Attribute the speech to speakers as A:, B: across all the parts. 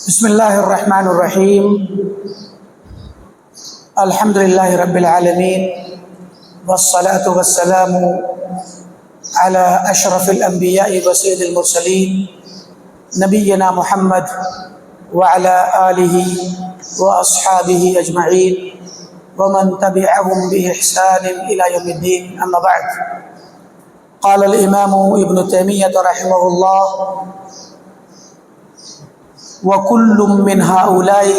A: بسم اللہ الرحمن الرحیم الحمد للہ رب العالمین والصلاة والسلام على اشرف الانبیاء وسید المرسلین نبینا محمد وعلى آلہ واصحابہ اجمعین ومن تبعهم بإحسان الى یوم الدین اما بعد قال الامام ابن تیمیہ رحمہ اللہ وَكُلٌّ مِّنْ هَؤُلَاءِ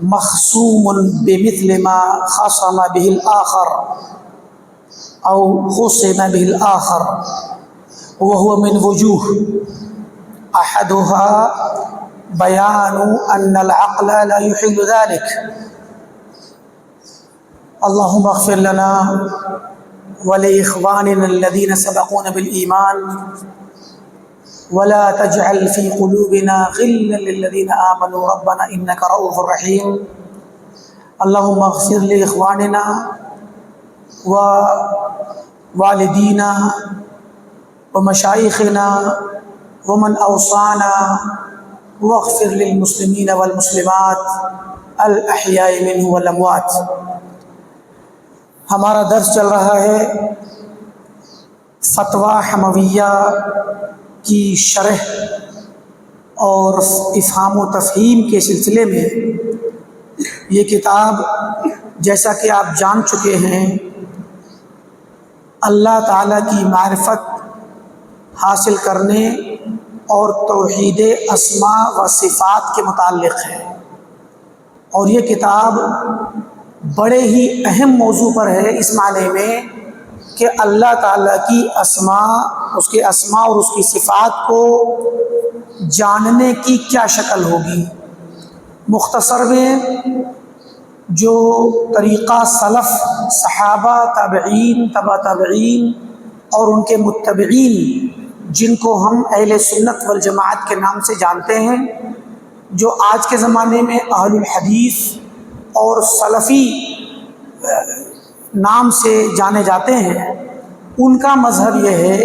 A: مَخْصُومٌ بِمِثْلِ مَا خَصَمَ بِهِ الْآخَرُ أَوْ خُصِمَ بِهِ الْآخَرُ وَهُوَ مِنْ وُجُوهٍ أَحَدُهَا بَيَانُ أَنَّ الْعَقْلَ لَا يُحِلُّ ذَلِكَ اللهم اغفر لنا ولإخواننا الذين سبقونا بالإيمان ولا تجعل في قلوبنا غلا للذين آمنوا ربنا إنك رؤوف رحيم اللهم اغفر لإخواننا ووالدينا ومشايخنا ومن أوصانا واغفر للمسلمين والمسلمات الأحياء منهم والأموات۔ ہمارا درس چل رہا ہے فتویٰ حمویہ کی شرح اور افہام و تفہیم کے سلسلے میں۔ یہ کتاب جیسا کہ آپ جان چکے ہیں اللہ تعالیٰ کی معرفت حاصل کرنے اور توحید اسماء و صفات کے متعلق ہے، اور یہ کتاب بڑے ہی اہم موضوع پر ہے، اس معنی میں کہ اللہ تعالیٰ کی اسماء، اس کے اسماء اور اس کی صفات کو جاننے کی کیا شکل ہوگی۔ مختصر میں جو طریقہ سلف، صحابہ، تابعین، تبع تابعین اور ان کے متبعین، جن کو ہم اہل سنت والجماعت کے نام سے جانتے ہیں، جو آج کے زمانے میں اہل الحدیث اور سلفی نام سے جانے جاتے ہیں، ان کا مذہب یہ ہے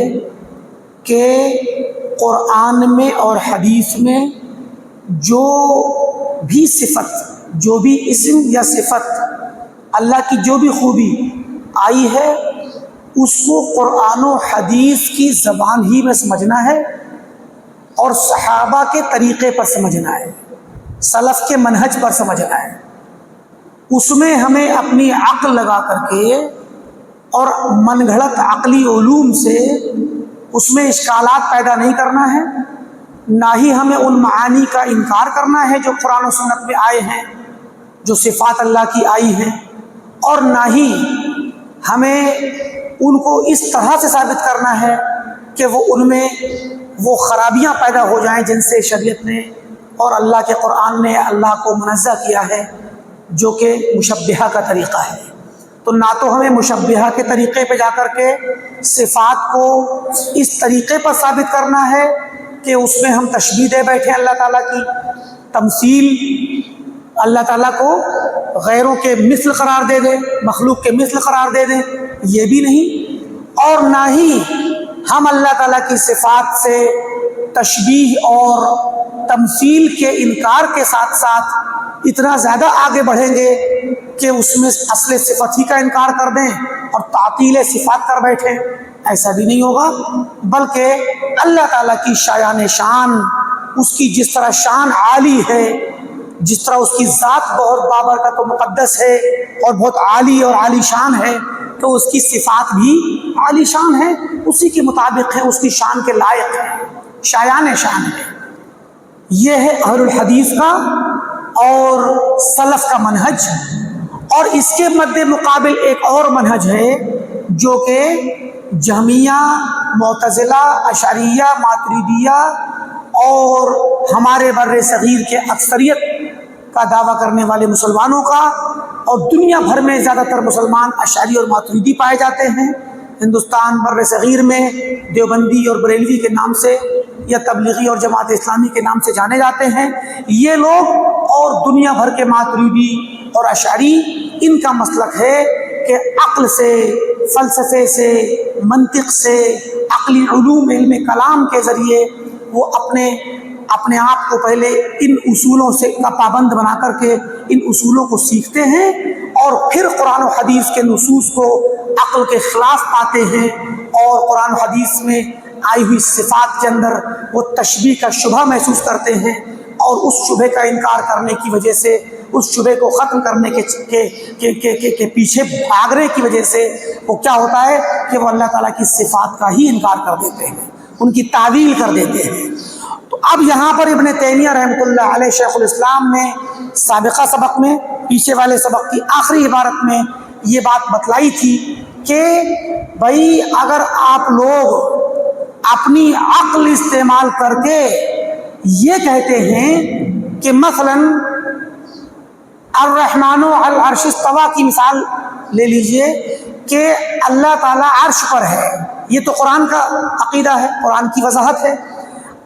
A: کہ قرآن میں اور حدیث میں جو بھی صفت، جو بھی اسم یا صفت، اللہ کی جو بھی خوبی آئی ہے، اس کو قرآن و حدیث کی زبان ہی میں سمجھنا ہے اور صحابہ کے طریقے پر سمجھنا ہے، سلف کے منہج پر سمجھنا ہے۔ اس میں ہمیں اپنی عقل لگا کر کے اور من گھڑت عقلی علوم سے اس میں اشکالات پیدا نہیں کرنا ہے، نہ ہی ہمیں ان معانی کا انکار کرنا ہے جو قرآن و سنت میں آئے ہیں، جو صفات اللہ کی آئی ہیں، اور نہ ہی ہمیں ان کو اس طرح سے ثابت کرنا ہے کہ وہ ان میں وہ خرابیاں پیدا ہو جائیں جن سے شریعت نے اور اللہ کے قرآن نے اللہ کو منزہ کیا ہے، جو کہ مشبہہ کا طریقہ ہے۔ تو نہ تو ہمیں مشبہہ کے طریقے پہ جا کر کے صفات کو اس طریقے پر ثابت کرنا ہے کہ اس میں ہم تشبیہ دے بیٹھے اللہ تعالیٰ کی، تمثیل، اللہ تعالیٰ کو غیروں کے مثل قرار دے دیں، مخلوق کے مثل قرار دے دیں، یہ بھی نہیں، اور نہ ہی ہم اللہ تعالیٰ کی صفات سے تشبیہ اور تمثیل کے انکار کے ساتھ ساتھ اتنا زیادہ آگے بڑھیں گے کہ اس میں اصل صفت ہی کا انکار کر دیں اور تعطیل صفات کر بیٹھیں، ایسا بھی نہیں ہوگا، بلکہ اللہ تعالیٰ کی شایان شان، اس کی جس طرح شان عالی ہے، جس طرح اس کی ذات بہت بابرکت و مقدس ہے اور بہت عالی اور عالی شان ہے، تو اس کی صفات بھی عالی شان ہے، اسی کے مطابق ہے، اس کی شان کے لائق ہے، شایان شان ہے۔ یہ ہے اہل الحدیث کا اور سلف کا منہج، اور اس کے مد مقابل ایک اور منہج ہے جو کہ جہمیہ، معتزلہ، اشعریہ، ماتریدیہ اور ہمارے بر صغیر کے اکثریت کا دعویٰ کرنے والے مسلمانوں کا، اور دنیا بھر میں زیادہ تر مسلمان اشعری اور ماتریدی پائے جاتے ہیں۔ ہندوستان بر صغیر میں دیوبندی اور بریلوی کے نام سے یا تبلیغی اور جماعت اسلامی کے نام سے جانے جاتے ہیں یہ لوگ، اور دنیا بھر کے ماتریدی اور اشعری، ان کا مسلک ہے کہ عقل سے، فلسفے سے، منطق سے، عقلی علوم، علم کلام کے ذریعے وہ اپنے اپنے آپ کو پہلے ان اصولوں سے کا پابند بنا کر کے ان اصولوں کو سیکھتے ہیں اور پھر قرآن و حدیث کے نصوص کو عقل کے خلاف پاتے ہیں اور قرآن و حدیث میں آئی ہوئی صفات کے اندر وہ تشبیہ کا شبہ محسوس کرتے ہیں اور اس شبہ کا انکار کرنے کی وجہ سے، اس شبہ کو ختم کرنے کے پیچھے بھاگنے کی وجہ سے وہ کیا ہوتا ہے کہ وہ اللہ تعالیٰ کی صفات کا ہی انکار کر دیتے ہیں، ان کی تعویل کر دیتے ہیں۔ تو اب یہاں پر ابن تیمیہ رحمۃ اللہ علیہ شیخ الاسلام نے سابقہ سبق میں، پیچھے والے سبق کی آخری عبارت میں یہ بات بتلائی تھی کہ بھائی اگر آپ لوگ اپنی عقل استعمال کر کے یہ کہتے ہیں کہ مثلا الرحمن علی العرش استویٰ کی مثال لے لیجئے کہ اللہ تعالیٰ عرش پر ہے، یہ تو قرآن کا عقیدہ ہے، قرآن کی وضاحت ہے۔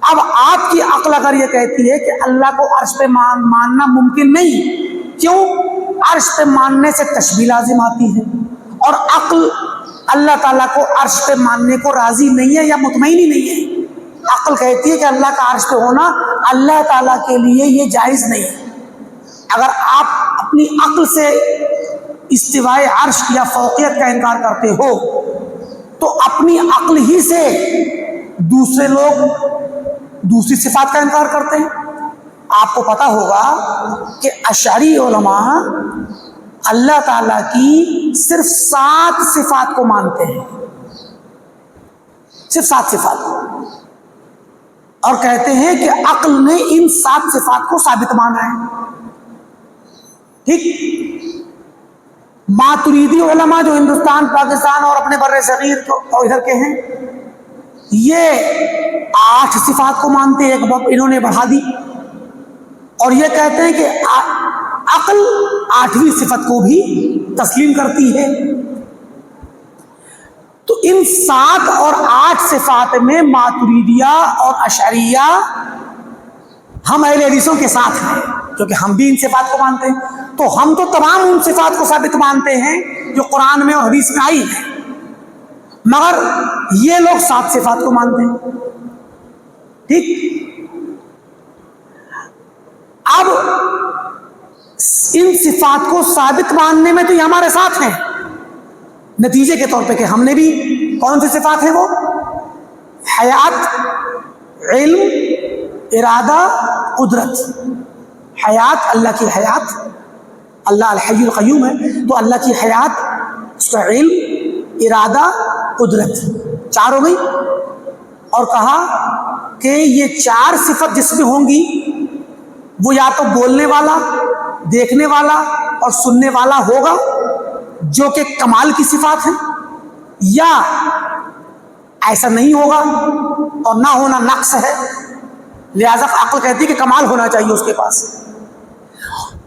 A: اب آپ کی عقل اگر یہ کہتی ہے کہ اللہ کو عرش پہ ماننا ممکن نہیں، کیوں؟ عرش پہ ماننے سے تشبیہ لازم آتی ہے اور عقل اللہ تعالیٰ کو عرش پہ ماننے کو راضی نہیں ہے یا مطمئن ہی نہیں ہے۔ عقل کہتی ہے کہ اللہ کا عرش پہ ہونا اللہ تعالیٰ کے لیے یہ جائز نہیں ہے۔ اگر آپ اپنی عقل سے استوائے عرش یا فوقیت کا انکار کرتے ہو تو اپنی عقل ہی سے دوسرے لوگ دوسری صفات کا انکار کرتے ہیں۔ آپ کو پتہ ہوگا کہ اشعری علماء اللہ تعالیٰ کی صرف 7 صفات کو مانتے ہیں، صرف 7 صفات، اور کہتے ہیں کہ عقل نے ان 7 صفات کو ثابت مانا ہے۔ ٹھیک، ماتریدی علماء جو ہندوستان، پاکستان اور اپنے بر صغیر اور ادھر کے ہیں، یہ 8 صفات کو مانتے ہیں، ایک انہوں نے بڑھا دی، اور یہ کہتے ہیں کہ عقل 8ویں صفت کو بھی تسلیم کرتی ہے۔ تو ان 7 اور 8 صفات میں ماتریدیہ اور اشعریہ ہم اہل حدیثوں کے ساتھ ہیں، کیونکہ ہم بھی ان صفات کو مانتے ہیں، تو ہم تو تمام ان صفات کو ثابت مانتے ہیں جو قرآن میں اور حدیث میں آئی ہیں، مگر یہ لوگ 7 صفات کو مانتے ہیں۔ ٹھیک، اب ان صفات کو ثابت ماننے میں تو یہ ہمارے ساتھ ہیں، نتیجے کے طور پہ کہ ہم نے بھی کون سی صفات ہیں وہ؟ حیات، علم، ارادہ، قدرت۔ حیات، اللہ کی حیات، اللہ الحی القیوم ہے، تو اللہ کی حیات، اس کا علم، ارادہ، قدرت، 4 ہو گئی، اور کہا کہ یہ 4 صفت جس میں ہوں گی وہ یا تو بولنے والا، دیکھنے والا اور سننے والا ہوگا، جو کہ کمال کی صفات ہیں، یا ایسا نہیں ہوگا اور نہ ہونا نقص ہے، لہذا عقل کہتی ہے کہ کمال ہونا چاہیے اس کے پاس۔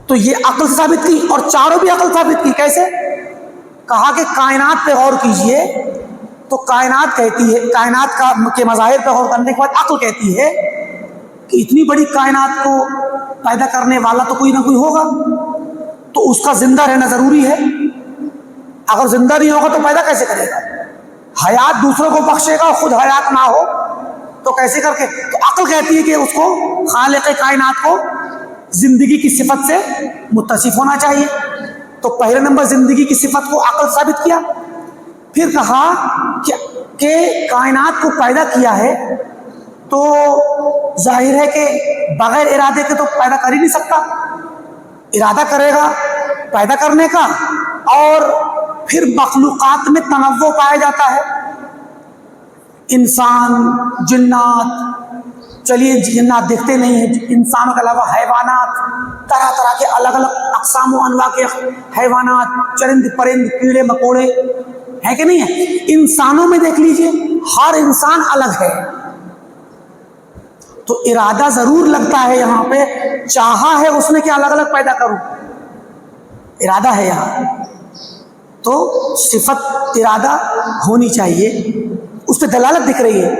A: تو یہ عقل سے ثابت کی، اور 4 بھی عقل ثابت کی۔ کیسے؟ کہا کہ کائنات پہ غور کیجئے تو کائنات کہتی ہے، کائنات کے مظاہر پہ غور کرنے کے بعد عقل کہتی ہے کہ اتنی بڑی کائنات کو پیدا کرنے والا تو کوئی نہ کوئی ہوگا، تو اس کا زندہ رہنا ضروری ہے، اگر زندہ نہیں ہوگا تو پیدا کیسے کرے گا؟ حیات دوسروں کو بخشے گا اور خود حیات نہ ہو تو کیسے کر کے؟ تو عقل کہتی ہے کہ اس کو خالق کائنات کو زندگی کی صفت سے متصف ہونا چاہیے، تو پہلے نمبر زندگی کی صفت کو عقل ثابت کیا۔ پھر کہا کہ کائنات کو پیدا کیا ہے تو ظاہر ہے کہ بغیر ارادے کے تو پیدا کر ہی نہیں سکتا، ارادہ کرے گا پیدا کرنے کا، اور پھر مخلوقات میں تنوع پایا جاتا ہے، انسان، جنات، چلیے جنات دیکھتے نہیں ہیں، انسانوں کے علاوہ حیوانات، طرح طرح کے الگ الگ اقسام و انواع کے حیوانات، چرند پرند، کیڑے مکوڑے ہے کہ نہیں ہے؟ انسانوں میں دیکھ لیجئے ہر انسان الگ ہے، تو ارادہ ضرور لگتا ہے یہاں پہ، چاہا ہے اس نے کہ الگ الگ پیدا کروں، ارادہ ہے یہاں، تو صفت ارادہ ہونی چاہیے، اس پہ دلالت دکھ رہی ہے،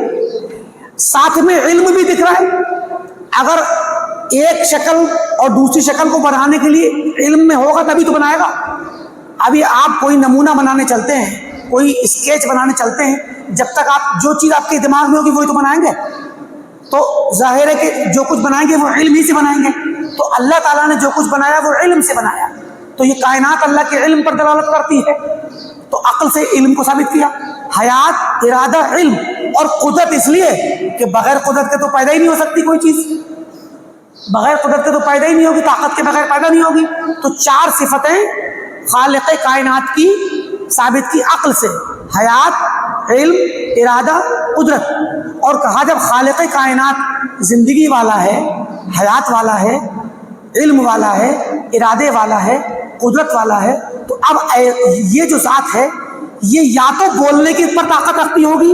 A: ساتھ میں علم بھی دکھ رہا ہے۔ اگر ایک شکل اور دوسری شکل کو بنانے کے لیے علم میں ہوگا تبھی تو بنائے گا۔ ابھی آپ کوئی نمونہ بنانے چلتے ہیں، کوئی اسکیچ بنانے چلتے ہیں، جب تک آپ جو چیز آپ کے دماغ میں ہوگی وہی تو بنائیں گے، تو ظاہر ہے کہ جو کچھ بنائیں گے وہ علم ہی سے بنائیں گے. تو اللہ تعالیٰ نے جو کچھ بنایا وہ علم سے بنایا. تو یہ کائنات اللہ کے علم پر دلالت کرتی ہے. تو عقل سے علم کو ثابت کیا. حیات، ارادہ، علم اور قدرت اس لیے کہ بغیر قدرت کے تو پیدا ہی نہیں ہو سکتی کوئی چیز. بغیر قدرت کے تو پیدا ہی نہیں ہوگی، طاقت کے بغیر پیدا نہیں ہوگی. تو 4 صفتیں خالق کائنات کی ثابت کی عقل سے: حیات، علم، ارادہ، قدرت. اور کہا جب خالق کائنات زندگی والا ہے، حیات والا ہے، علم والا ہے، ارادے والا ہے، قدرت والا ہے، تو اب یہ جو ذات ہے یہ یا تو بولنے کی پر طاقت رکھتی ہوگی،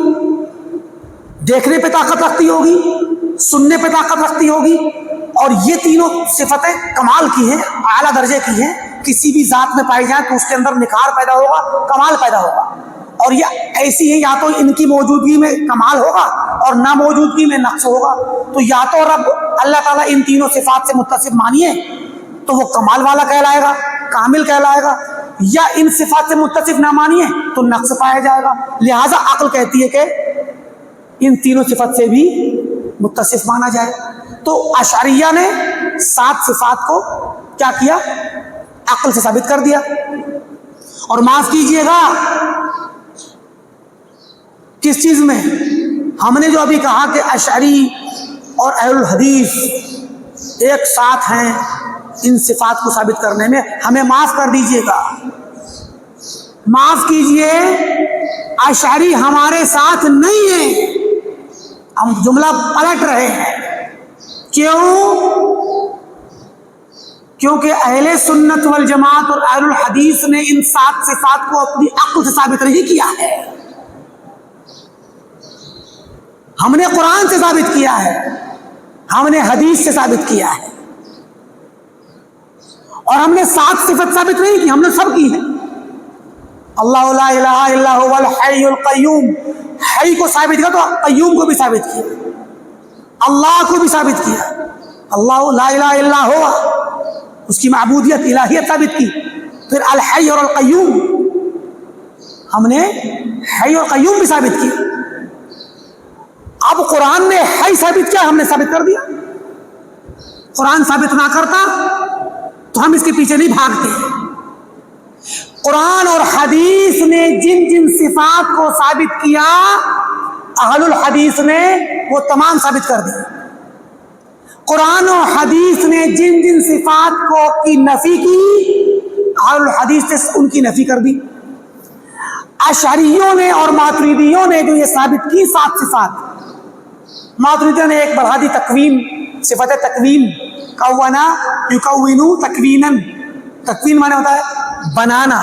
A: دیکھنے پہ طاقت رکھتی ہوگی، سننے پہ طاقت رکھتی ہوگی. اور یہ تینوں صفتیں کمال کی ہیں، اعلیٰ درجے کی ہیں. کسی بھی ذات میں پائی جائیں تو اس کے اندر نکھار پیدا ہوگا، کمال پیدا ہوگا. اور یہ ایسی ہے یا تو ان کی موجودگی میں کمال ہوگا اور نہ موجودگی میں نقص ہوگا. تو یا تو رب اللہ تعالیٰ ان تینوں صفات سے متصف مانیے تو وہ کمال والا کہلائے گا، کامل کہلائے گا، یا ان صفات سے متصف نہ مانیے تو نقص پایا جائے گا. لہٰذا عقل کہتی ہے کہ ان تینوں صفات سے بھی متصف مانا جائے. تو اشعریہ نے 7 صفات کو کیا کیا؟ عقل سے ثابت کر دیا. اور معاف کیجئے گا کس چیز میں؟ ہم نے جو ابھی کہا کہ اشعری اور اہل الحدیث ایک ساتھ ہیں ان صفات کو ثابت کرنے میں. ہمیں معاف کر دیجئے گا، معاف کیجئے، اشعری ہمارے ساتھ نہیں ہیں. ہم جملہ پلٹ رہے ہیں. کیوں؟ کیونکہ اہل سنت والجماعت اور اہل الحدیث نے ان 7 صفات کو اپنی عقل سے ثابت نہیں کیا ہے. ہم نے قرآن سے ثابت کیا ہے، ہم نے حدیث سے ثابت کیا ہے. اور ہم نے 7 صفت ثابت نہیں کی، ہم نے سب کی ہے. اللہ لا الہ الا هو الحی القیوم، حی کو ثابت کیا تو قیوم کو بھی ثابت کیا، اللہ کو بھی ثابت کیا. اللہ لا الہ الا ہوا، اس کی معبودیت، الہیت ثابت کی. پھر الحی اور القیوم، ہم نے حی اور قیوم بھی ثابت کیا. اب قرآن نے حی ثابت کیا، ہم نے ثابت کر دیا. قرآن ثابت نہ کرتا تو ہم اس کے پیچھے نہیں بھاگتے. قرآن اور حدیث نے جن جن صفات کو ثابت کیا اہل الحدیث نے وہ تمام ثابت کر دی. قرآن و حدیث نے جن جن صفات کو کی نفی کی اہل الحدیث نے ان کی نفی کر دی. اشعریوں نے اور ماتریدیوں نے جو یہ ثابت کی 7 صفات، ماتریدیوں نے ایک بڑھا دی تکوین، صفت تکوین، کونا یکونو تکوینن. تکوین معنی ہوتا ہے بنانا،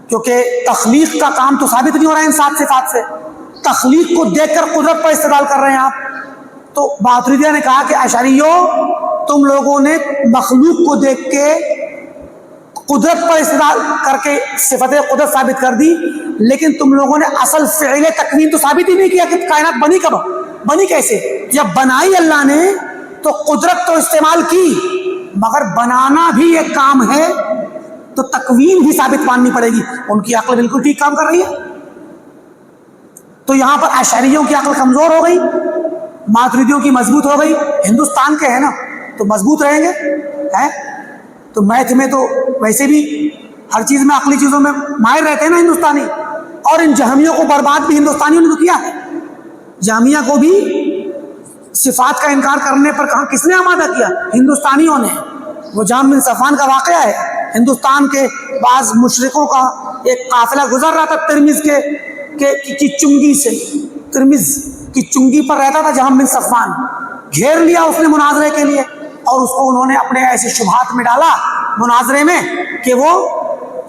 A: کیونکہ تخلیق کا کام تو ثابت نہیں ہو رہا ہے ان 7 صفات سے. تخلیق کو دیکھ کر قدرت پر استدلال کر رہے ہیں آپ. تو ماتریدیہ نے کہا کہ اشعریوں تم لوگوں نے مخلوق کو دیکھ کے قدرت پر استدلال کر کے صفت قدرت ثابت کر دی، لیکن تم لوگوں نے اصل فعل تکوین تو ثابت ہی نہیں کیا کہ کائنات بنی کب، بنی کیسے. جب بنائی اللہ نے تو قدرت تو استعمال کی، مگر بنانا بھی ایک کام ہے تو تکوین بھی ثابت ماننی پڑے گی. ان کی عقل بالکل ٹھیک کام کر رہی ہے. تو یہاں پر اشعریوں کی عقل کمزور ہو گئی، ماتریدیوں کی مضبوط ہو گئی. ہندوستان کے ہیں نا تو مضبوط رہیں گے، ہیں تو میتھ میں تو ویسے بھی ہر چیز میں عقلی چیزوں میں ماہر رہتے ہیں نا ہندوستانی. اور ان جہمیوں کو برباد بھی ہندوستانیوں نے تو کیا ہے. جہمیہ کو بھی صفات کا انکار کرنے پر کہاں کس نے آمادہ کیا؟ ہندوستانیوں نے. وہ جہم بن صفوان کا واقعہ ہے. ہندوستان کے بعض مشرکوں کا ایک قافلہ گزر رہا تھا ترمز کی چنگی سے. ترمز کی چنگی پر رہتا تھا جہم بن صفوان. گھیر لیا اس نے مناظرے کے لیے، اور اس کو انہوں نے اپنے ایسے شبہات میں ڈالا مناظرے میں کہ وہ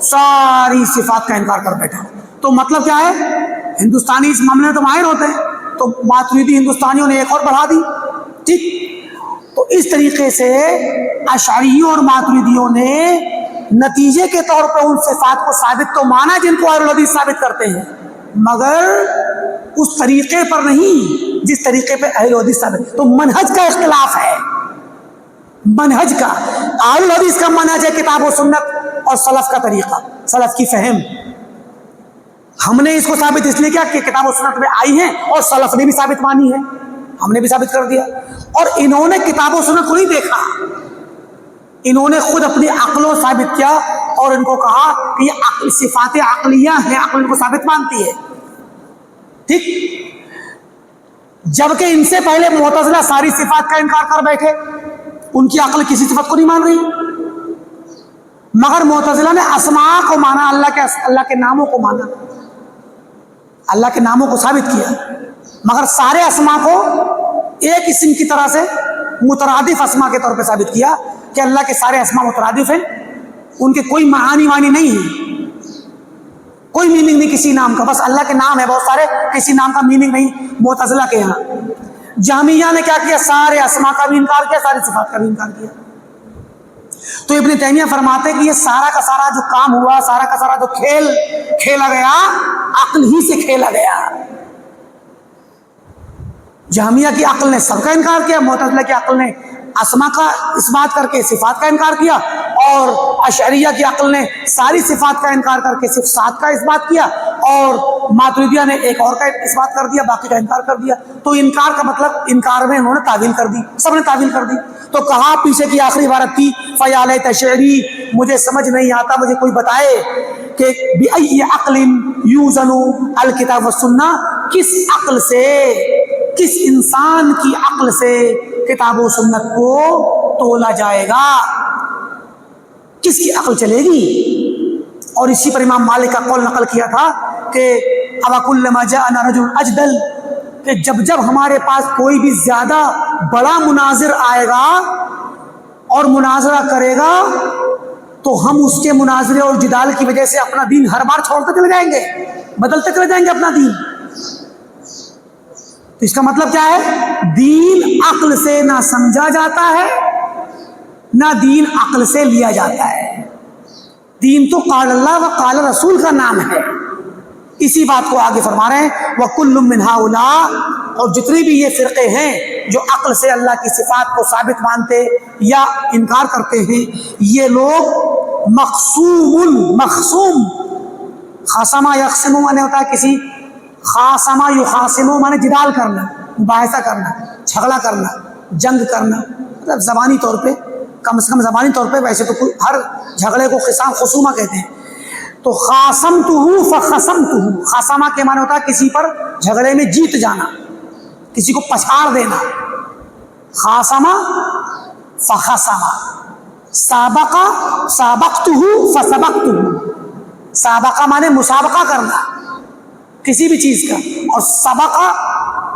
A: ساری صفات کا انکار کر بیٹھا. تو مطلب کیا ہے؟ ہندوستانی اس معاملے میں تو ماہر ہوتے ہیں. تو ماتریدی ہندوستانیوں نے ایک اور بڑھا دی. ٹھیک. تو اس طریقے سے اشعریوں اور ماتریدیوں نے نتیجے کے طور پر ان صفات کو ثابت تو مانا جن کو اہل الحدیث ثابت کرتے ہیں، مگر اس طریقے پر نہیں جس طریقے پہ اہل الحدیث ثابت. تو منہج کا اختلاف ہے. منہج کا اہل الحدیث کا منہج ہے کتاب و سنت اور سلف کا طریقہ، سلف کی فہم. ہم نے اس کو ثابت اس لیے کیا کہ کتاب و سنت میں آئی ہیں اور سلف نے بھی ثابت مانی ہے. ہم نے بھی ثابت کر دیا. اور انہوں نے کتاب و سنت کو نہیں دیکھا, انہوں نے خود اپنی عقلوں ثابت کیا اور ان کو کہا کہ یہ عقل صفات عقلیہ ہیں, عقل ان کو ثابت مانتی ہے. ٹھیک, جبکہ ان سے پہلے معتزلہ ساری صفات کا انکار کر بیٹھے, ان کی عقل کسی صفت کو نہیں مان رہی, مگر معتزلہ نے اسماء کو مانا, اللہ کے ناموں کو مانا, اللہ کے ناموں کو ثابت کیا, مگر سارے اسماء کو ایک اسم کی طرح سے مترادف اسماء کے طور پہ ثابت کیا کہ اللہ کے سارے اسماء مترادف ہیں, ان کے کوئی معانی نہیں ہے, کوئی میننگ نہیں کسی نام کا, بس اللہ کے نام ہے بہت سارے, کسی نام کا میننگ نہیں معتزلہ کے یہاں. جہمیہ نے کیا کیا, سارے اسماء کا بھی انکار کیا, ساری صفات کا بھی انکار کیا. تو ابن تیمیہ فرماتے کہ یہ سارا کا سارا جو کام ہوا, سارا کا سارا جو کھیل کھیلا گیا, عقل ہی سے کھیلا گیا. جہمیہ کی عقل نے سب کا انکار کیا, معتزلہ کی عقل نے اسماء کا اس بات کر کے صفات کا انکار کیا, اور اشعریہ کی عقل نے ساری صفات کا انکار کر کے صرف صفات کا اس بات کیا, اور ماتریدیہ نے ایک اور کا اس بات کر دیا, باقی کا انکار کر دیا. تو انکار کا مطلب انکار میں انہوں نے تعویل کر دی, سب نے تعویل کر دی. تو کہا پیچھے کی آخری عبارت تھی فَيَا لَيْتَ شِعْرِي, مجھے سمجھ نہیں آتا, مجھے کوئی بتائے کہ بِأَيِّ عَقْلٍ يُوزَنُ الْكِتَابُ وَالسُّنَّةُ, کس عقل سے, کس انسان کی عقل سے کتاب و سنت کو تولا جائے گا, کس کی عقل چلے گی. اور اسی پر امام مالک کا قول نقل کیا تھا کہ أَوَكُلَّمَا جَاءَنَا رَجُلٌ أَجْدَلٌ, کہ جب ہمارے پاس کوئی بھی زیادہ بڑا مناظر آئے گا اور مناظرہ کرے گا تو ہم اس کے مناظرے اور جدال کی وجہ سے اپنا دین ہر بار چھوڑتے چلے جائیں گے, بدلتے چلے جائیں گے اپنا دین. تو اس کا مطلب کیا ہے, دین عقل سے نہ سمجھا جاتا ہے نہ دین عقل سے لیا جاتا ہے. دین تو قال اللہ و قال رسول کا نام ہے. اسی بات کو آگے فرما رہے ہیں وَكُلٌّ مِّنْ هَؤُلَاءِ, اور جتنے بھی یہ فرقے ہیں جو عقل سے اللہ کی صفات کو ثابت مانتے یا انکار کرتے ہیں, یہ لوگ مخصوم, خاصما یقسم مانے ہوتا ہے کسی, خاصما یخاصم مانے جدال کرنا, مباحثہ کرنا, جھگڑا کرنا, جنگ کرنا, مطلب زبانی طور پہ, کم سے کم زبانی طور پہ, ویسے تو ہر جھگڑے کو خصومہ کہتے ہیں. تو خاصمتہ فخصمتہ, خاصمہ کے معنی ہوتا ہے کسی پر جھگڑے میں جیت جانا, کسی کو پچھاڑ دینا. خاصمہ فخصمہ, سابقہ سابقتہ فسبقتہ, سابقہ معنی مسابقہ کرنا کسی بھی چیز کا, اور سبقہ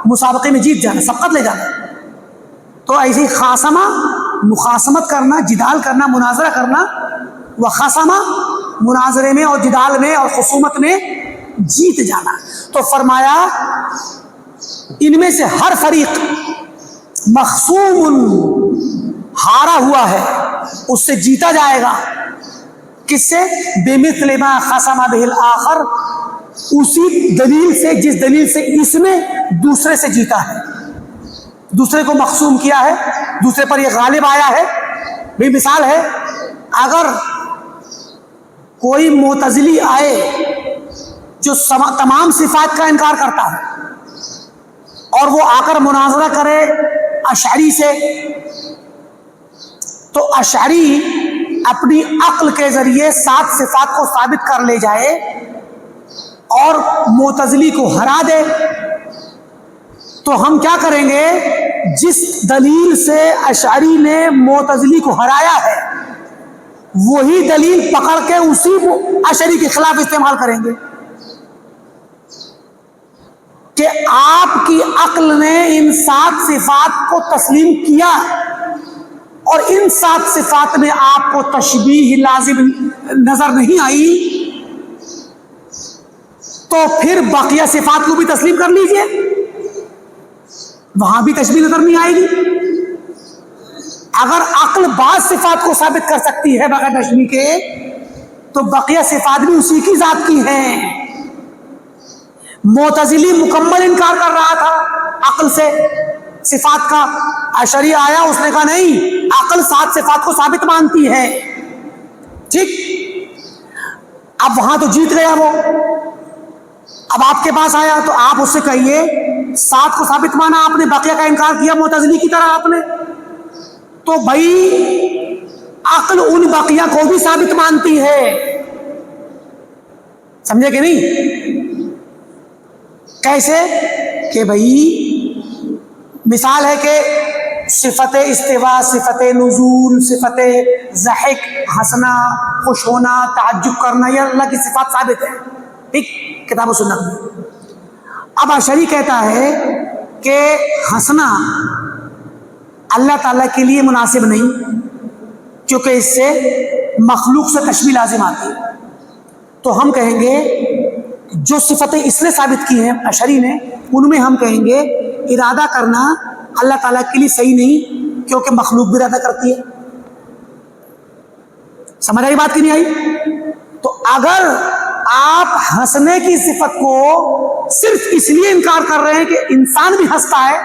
A: مسابقے میں جیت جانا, سبقت لے جانا. تو ایسی خاصمہ مخاصمت کرنا, جدال کرنا, مناظرہ کرنا, وخصمہ مناظرے میں اور جدال میں اور خصومت میں جیت جانا. تو فرمایا ان میں سے ہر فریق مخصوم, ہارا ہوا ہے, اس سے جیتا جائے گا. کس سے؟ بِمِثْلِ مَا خَصَمَ بِهِ الْآخَرُ, اسی دلیل سے جس دلیل سے اس نے دوسرے سے جیتا ہے, دوسرے کو مخصوم کیا ہے, دوسرے پر یہ غالب آیا ہے. بھی مثال ہے, اگر کوئی معتزلی آئے جو تمام صفات کا انکار کرتا ہے اور وہ آ کر مناظرہ کرے اشعری سے, تو اشعری اپنی عقل کے ذریعے 7 صفات کو ثابت کر لے جائے اور معتزلی کو ہرا دے, تو ہم کیا کریں گے, جس دلیل سے اشعری نے معتزلی کو ہرایا ہے وہی دلیل پکڑ کے اسی اشعری کے خلاف استعمال کریں گے کہ آپ کی عقل نے ان 7 صفات کو تسلیم کیا اور ان 7 صفات میں آپ کو تشبیہ لازم نظر نہیں آئی, تو پھر بقیہ صفات کو بھی تسلیم کر لیجئے, وہاں بھی تشبیہ نظر نہیں آئے گی. اگر عقل بعض صفات کو ثابت کر سکتی ہے بغیر تشبیہ کے, تو بقیہ صفات بھی اسی کی ذات کی ہیں. معتزلی مکمل انکار کر رہا تھا عقل سے صفات کا, اشعری آیا, اس نے کہا نہیں, عقل 7 صفات کو ثابت مانتی ہے. ٹھیک, اب وہاں تو جیت گیا وہ, اب آپ کے پاس آیا تو آپ اس سے کہیے 7 کو ثابت مانا آپ نے, بقیہ کا انکار کیا معتزلی کی طرح آپ نے, تو بھائی عقل ان بقیہ کو بھی ثابت مانتی ہے. سمجھے کہ نہیں؟ کیسے کہ بھائی مثال ہے کہ صفت استوا, صفت نزول, صفت ضحک, ہنسنا, خوش ہونا, تعجب کرنا, یہ اللہ کی صفات ثابت ہے, ٹھیک, کتاب و سنت میں. اب اشعری کہتا ہے کہ ہنسنا اللہ تعالیٰ کے لیے مناسب نہیں, کیونکہ اس سے مخلوق سے تشبیہ لازم آتی ہے. تو ہم کہیں گے جو صفتیں اس نے ثابت کی ہیں اشعری نے, ان میں ہم کہیں گے ارادہ کرنا اللہ تعالیٰ کے لیے صحیح نہیں, کیونکہ مخلوق بھی ارادہ کرتی ہے. سمجھ آئی بات کی نہیں آئی؟ تو اگر آپ ہنسنے کی صفت کو صرف اس لیے انکار کر رہے ہیں کہ انسان بھی ہنستا ہے,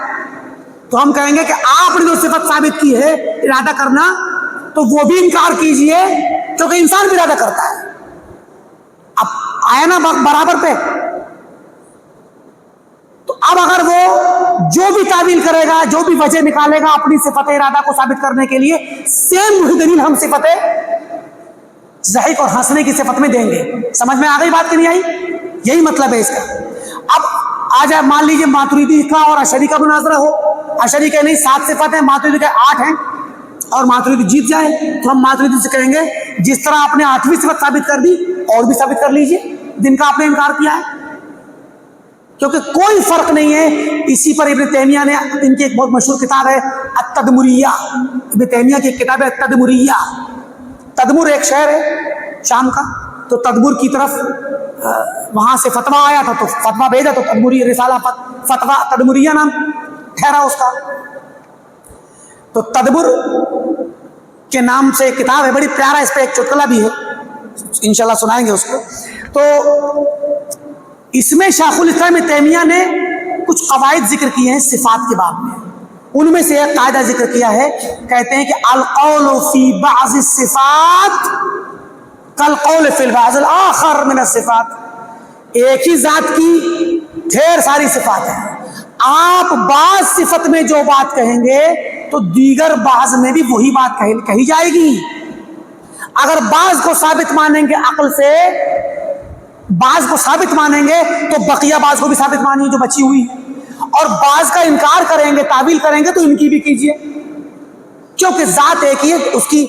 A: تو ہم کہیں گے کہ آپ نے جو صفت ثابت کی ہے ارادہ کرنا, تو وہ بھی انکار کیجئے, کیونکہ انسان بھی ارادہ کرتا ہے. اب آیا نا برابر پہ؟ تو اب اگر وہ جو بھی تعویل کرے گا, جو بھی وجہ نکالے گا اپنی صفت ارادہ کو ثابت کرنے کے لیے, سیم وہی دلیل ہم صفت ضحک اور ہنسنے کی صفت میں دیں گے. سمجھ میں آ گئی بات کہ نہیں آئی؟ یہی مطلب ہے اس کا. اب آ جائے مان لیجیے ماتریدی کا اور اشعری کا مناظرہ ہو. اشعری کہ نہیں 7 صفت ہیں, ماتریدی کہ 8 ہیں, اور ماتریدی جیت جائے, تو ہم ماتریدی سے کہیں گے جس طرح آپ نے 8ویں صفت ثابت کر دی, اور بھی ثابت کر لیجیے جن کا آپ نے انکار کیا ہے, کیونکہ کوئی فرق نہیں ہے. اسی پر ابن تیمیہ نے, ان کی ایک بہت مشہور کتاب ہے التدمریہ, ابن تیمیہ کی ایک کتاب ہے التدمریہ. تدمر ایک شہر ہے شام کا, تو تدمر کی طرف وہاں سے فتویٰ آیا تھا, تو فتویٰ بھیجا, تو تدمری رسالہ فتویٰ تدمریہ نام ٹھہرا اس کا. تو تدبر کے نام سے ایک کتاب ہے, بڑی پیارا, اس پہ ایک چٹکلا بھی ہے, انشاءاللہ سنائیں گے اس کو. تو اس میں شیخ الاسلام تیمیہ نے کچھ قواعد ذکر کیے ہیں صفات کے باب میں. ان میں سے ایک قاعدہ ذکر کیا ہے, کہتے ہیں کہ القول فی بعض الصفات کالقول فی البعض الآخر من الصفات. ایک ہی ذات کی ڈھیر ساری صفات ہیں, آپ بعض صفت میں جو بات کہیں گے تو دیگر بعض میں بھی وہی بات کہی جائے گی. اگر بعض کو ثابت مانیں گے عقل سے, بعض کو ثابت مانیں گے, تو بقیہ بعض کو بھی ثابت مانیں جو بچی ہوئی, اور بعض کا انکار کریں گے, تعویل کریں گے, تو ان کی بھی کیجئے, کیونکہ ذات ایک ہی ہے, اس کی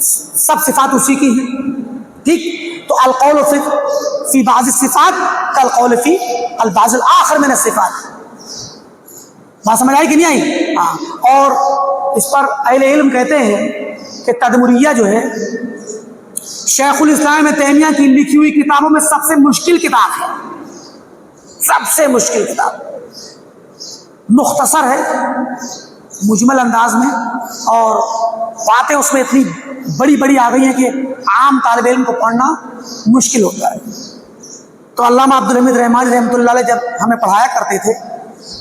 A: سب صفات اسی کی ہیں, ٹھیک. تو القول فی بعض الصفات کالقول فی البعض الآخر من الصفات. بات سمجھ آئی کہ نہیں آئی؟ ہاں. اور اس پر اہل علم کہتے ہیں کہ تدمریہ جو ہے شیخ الاسلام تیمیہ کی لکھی ہوئی کتابوں میں سب سے مشکل کتاب ہے, سب سے مشکل کتاب. مختصر ہے, مجمل انداز میں, اور باتیں اس میں اتنی بڑی بڑی آ گئی ہیں کہ عام طالب علم کو پڑھنا مشکل ہوتا ہے. تو علامہ عبدالحمید رحمانی رحمۃ اللہ علیہ جب ہمیں پڑھایا کرتے تھے,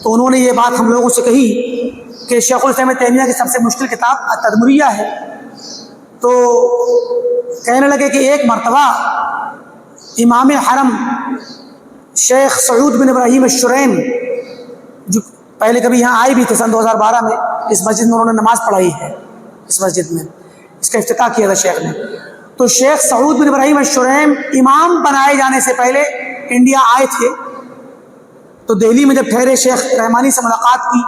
A: تو انہوں نے یہ بات ہم لوگوں سے کہی کہ شیخ الاسلام تیمیہ کی سب سے مشکل کتاب التدمریہ ہے. تو کہنے لگے کہ ایک مرتبہ امام حرم شیخ سعود بن ابراہیم الشریم, جو پہلے کبھی یہاں آئے بھی تھے سن 2012 میں, اس مسجد میں انہوں نے نماز پڑھائی ہے, اس مسجد میں اس کا افتتاح کیا تھا شیخ نے. تو شیخ سعود بن ابراہیم الشریم امام بنائے جانے سے پہلے انڈیا آئے تھے. تو دہلی میں جب ٹھہرے, شیخ رحمانی سے ملاقات کی,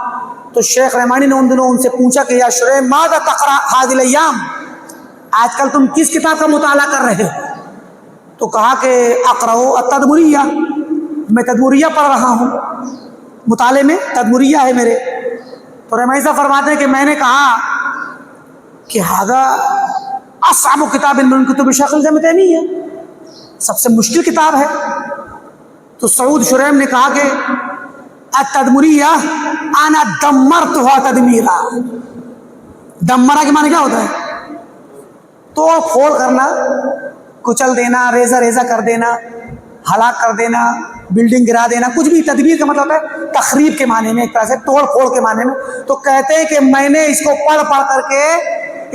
A: تو شیخ رحمانی نے ان دنوں ان سے پوچھا کہ یا شریم ماذا تقرأ هذه الايام, آج کل تم کس کتاب کا مطالعہ کر رہے ہو؟ تو کہا کہ اقرأ التدمریہ, میں تدمریہ پڑھ رہا ہوں, مطالعے میں تدمریہ ہے میرے. تو رحمانی صاحب فرماتے ہیں کہ میں نے کہا کہ ھذا اصعب کتاب من کتب شیخ الاسلام تیمیہ, سب سے مشکل کتاب ہے. تو سعود شریم نے کہا کہ التدمریہ انا دمرتها تدمیرا. دمرا کے معنی کیا ہوتا ہے؟ توڑ پھوڑ کرنا, کچل دینا, ریزہ ریزہ کر دینا, ہلاک کر دینا, بلڈنگ گرا دینا, کچھ بھی. تدبیر کا مطلب ہے تخریب کے معنی میں, ایک طرح سے توڑ پھوڑ کے معنی میں. تو کہتے ہیں کہ میں نے اس کو پڑھ کر کے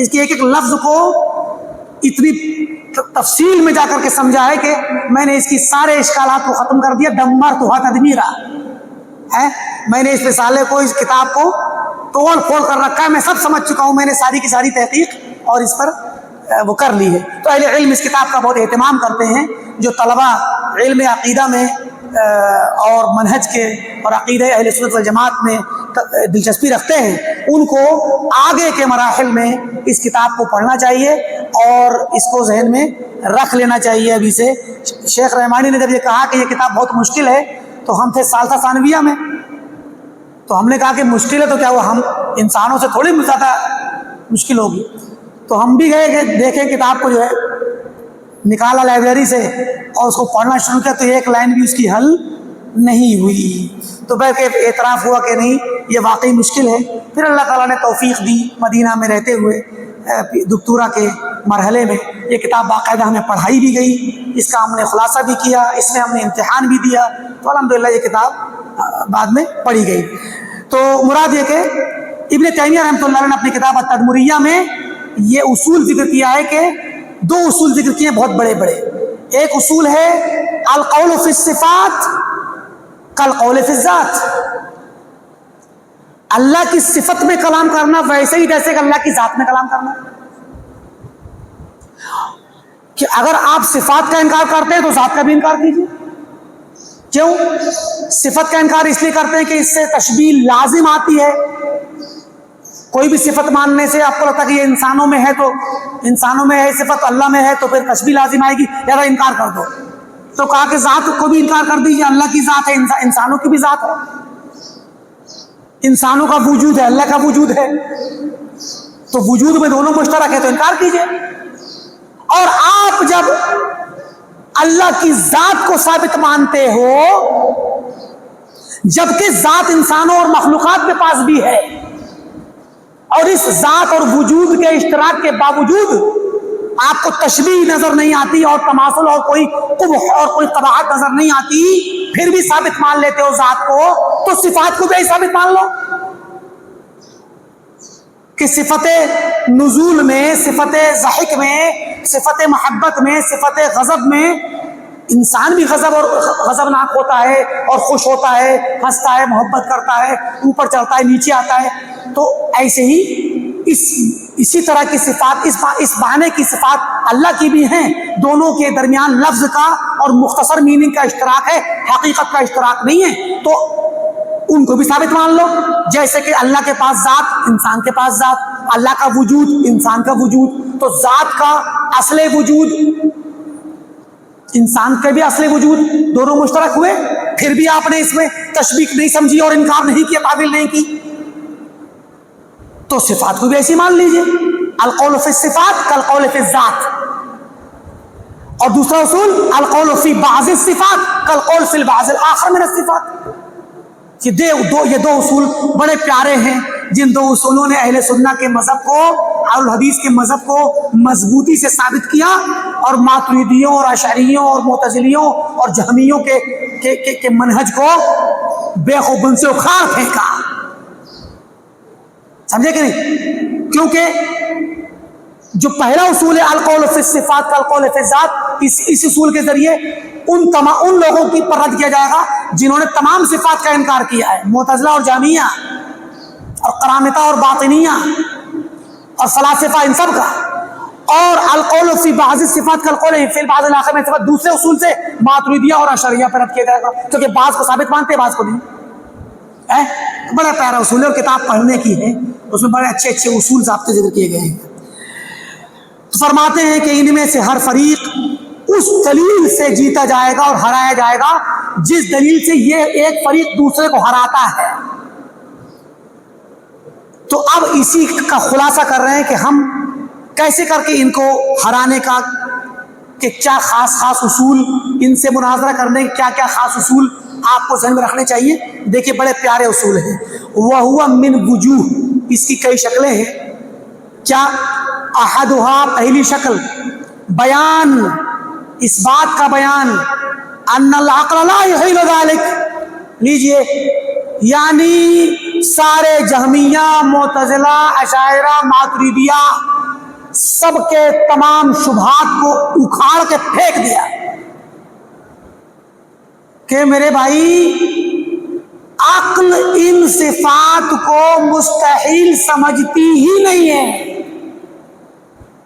A: اس کے ایک ایک لفظ کو اتنی تفصیل میں جا کر کے سمجھا ہے کہ میں نے اس کی سارے اشکالات کو ختم کر دیا. دمرتها تدمیرا ہے. میں نے اس رسالے کو, اس کتاب کو توڑ پھوڑ کر رکھا ہے, میں سب سمجھ چکا ہوں, میں نے ساری کی ساری تحقیق اور اس پر وہ کر لی ہے. تو اہل علم اس کتاب کا بہت اہتمام کرتے ہیں. جو طلبہ علم عقیدہ میں اور منہج کے اور عقیدہ اہل سنت والجماعت میں دلچسپی رکھتے ہیں, ان کو آگے کے مراحل میں اس کتاب کو پڑھنا چاہیے اور اس کو ذہن میں رکھ لینا چاہیے. ابھی سے شیخ رحمانی نے جب یہ کہا کہ یہ کتاب بہت مشکل ہے, تو ہم تھے ثالثہ ثانویہ میں, تو ہم نے کہا کہ مشکل ہے تو کیا ہوا, ہم انسانوں سے تھوڑی زیادہ مشکل ہوگی. تو ہم بھی گئے کہ دیکھیں کتاب کو جو ہے نکالا لائبریری سے اور اس کو پڑھنا شروع کیا, تو ایک لائن بھی اس کی حل نہیں ہوئی. تو بلکہ اعتراف ہوا کہ نہیں یہ واقعی مشکل ہے. پھر اللہ تعالیٰ نے توفیق دی, مدینہ میں رہتے ہوئے دکتورا کے مرحلے میں یہ کتاب باقاعدہ ہمیں پڑھائی بھی گئی, اس کا ہم نے خلاصہ بھی کیا, اس میں ہم نے امتحان بھی دیا, تو الحمدللہ یہ کتاب بعد میں پڑھی گئی. تو مراد یہ کہ ابن تیمیہ رحمۃ اللہ علیہ نے اپنی کتاب التدمریہ میں یہ اصول ذکر کیا ہے کہ 2 اصول ذکر کیے ہیں بہت بڑے بڑے. ایک اصول ہے القول فی الصفات کالقول فی الذات, اللہ کی صفت میں کلام کرنا ویسے ہی جیسے کہ اللہ کی ذات میں کلام کرنا. کہ اگر آپ صفات کا انکار کرتے ہیں تو ذات کا بھی انکار کیجیے. کیوں؟ صفت کا انکار اس لیے کرتے ہیں کہ اس سے تشبیہ لازم آتی ہے. کوئی بھی صفت ماننے سے آپ کو لگتا ہے کہ یہ انسانوں میں ہے, تو انسانوں میں ہے صفت, اللہ میں ہے, تو پھر تشبیہ لازم آئے گی, یا انکار کر دو. تو کہا کہ ذات کو بھی انکار کر دیجیے, اللہ کی ذات ہے, انسانوں کی بھی ذات ہے, انسانوں کا وجود ہے, اللہ کا وجود ہے, تو وجود میں دونوں مشترک ہے, تو انکار کیجیے. اور آپ جب اللہ کی ذات کو ثابت مانتے ہو, جبکہ ذات انسانوں اور مخلوقات کے پاس بھی ہے, اور اس ذات اور وجود کے اشتراک کے باوجود آپ کو تشبیہ نظر نہیں آتی اور تماثل اور کوئی قبح اور کوئی قباحت نظر نہیں آتی, پھر بھی ثابت مان لیتے ہو ذات کو, تو صفات کو بھی ثابت مان لو. کہ صفت نزول میں, صفت ضحک میں, صفت محبت میں, صفت غضب میں, انسان بھی غضبناک ہوتا ہے اور خوش ہوتا ہے, ہنستا ہے, محبت کرتا ہے, اوپر چڑھتا ہے, نیچے آتا ہے. تو ایسے ہی اسی طرح کی صفات, اس بہانے کی صفات اللہ کی بھی ہیں. دونوں کے درمیان لفظ کا اور مختصر میننگ کا اشتراک ہے, حقیقت کا اشتراک نہیں ہے. تو ان کو بھی ثابت مان لو. جیسے کہ اللہ کے پاس ذات, انسان کے پاس ذات, اللہ کا وجود, انسان کا وجود, تو ذات کا اصل وجود, انسان کے بھی اصل وجود, دونوں مشترک ہوئے. پھر بھی آپ نے اس میں تشبیہ نہیں سمجھی اور انکار نہیں کیا, تعویل نہیں کی, تو صفات کو بھی ایسی مان لیجئے, القول فی الصفات کالقول فی الذات. اور دوسرا اصول القول فی بعض الصفات کالقول فی البعض الاخر من الصفات. یہ دو اصول بڑے پیارے ہیں, جن 2 اصولوں نے اہل سنت کے مذہب کو, اہل الحدیث کے مذہب کو مضبوطی سے ثابت کیا, اور ماتریدیوں اور اشعریوں اور معتزلیوں اور جہمیوں کے منہج کو بے خوبن سے اکھاڑ پھینکا. سمجھے کہ نہیں؟ کیونکہ جو پہلا اصول ہے القول فی الصفات کالقول فی الذات, اس اصول کے ذریعے ان لوگوں کی پر رد کیا جائے گا جنہوں نے تمام صفات کا انکار کیا ہے, معتزلہ اور جہمیہ اور قرامطہ اور باطنیہ اور فلاسفہ, ان سب کا. اور القول فی بعض الصفات کالقول فی البعض الاخر میں صفات, دوسرے اصول سے ماتریدیہ اور اشعریہ پر رد کیا جائے گا, کیونکہ بعض کو ثابت مانتے ہیں, بعض کو نہیں. بڑا پیارا اصول ہے, اور کتاب پڑھنے کی ہے, اس میں بڑے اچھے اچھے اصول ضابطے ذکر کیے گئے ہیں. تو فرماتے ہیں کہ ان میں سے ہر فریق اس دلیل سے جیتا جائے گا اور ہرایا جائے گا جس دلیل سے یہ ایک فریق دوسرے کو ہراتا ہے. تو اب اسی کا خلاصہ کر رہے ہیں کہ ہم کیسے کر کے ان کو ہرانے کا, کہ کیا خاص اصول, ان سے مناظرہ کرنے کے کیا خاص اصول آپ کو ذہن میں رکھنے چاہیے. دیکھیے بڑے پیارے اصول ہیں. وَهُوَ مِنْ وُجُوهٍ, اس کی کئی شکلیں ہیں. کیا؟ احدها, پہلی شکل, بیان, اس بات کا بیان, ان العقل لا يحيل ذلك. لیجئے, یعنی سارے جہمیہ, معتزلہ, اشاعرہ, ماتریدیہ, سب کے تمام شبہات کو اکھاڑ کے پھینک دیا کہ میرے بھائی عقل ان صفات کو مستحیل سمجھتی ہی نہیں ہے۔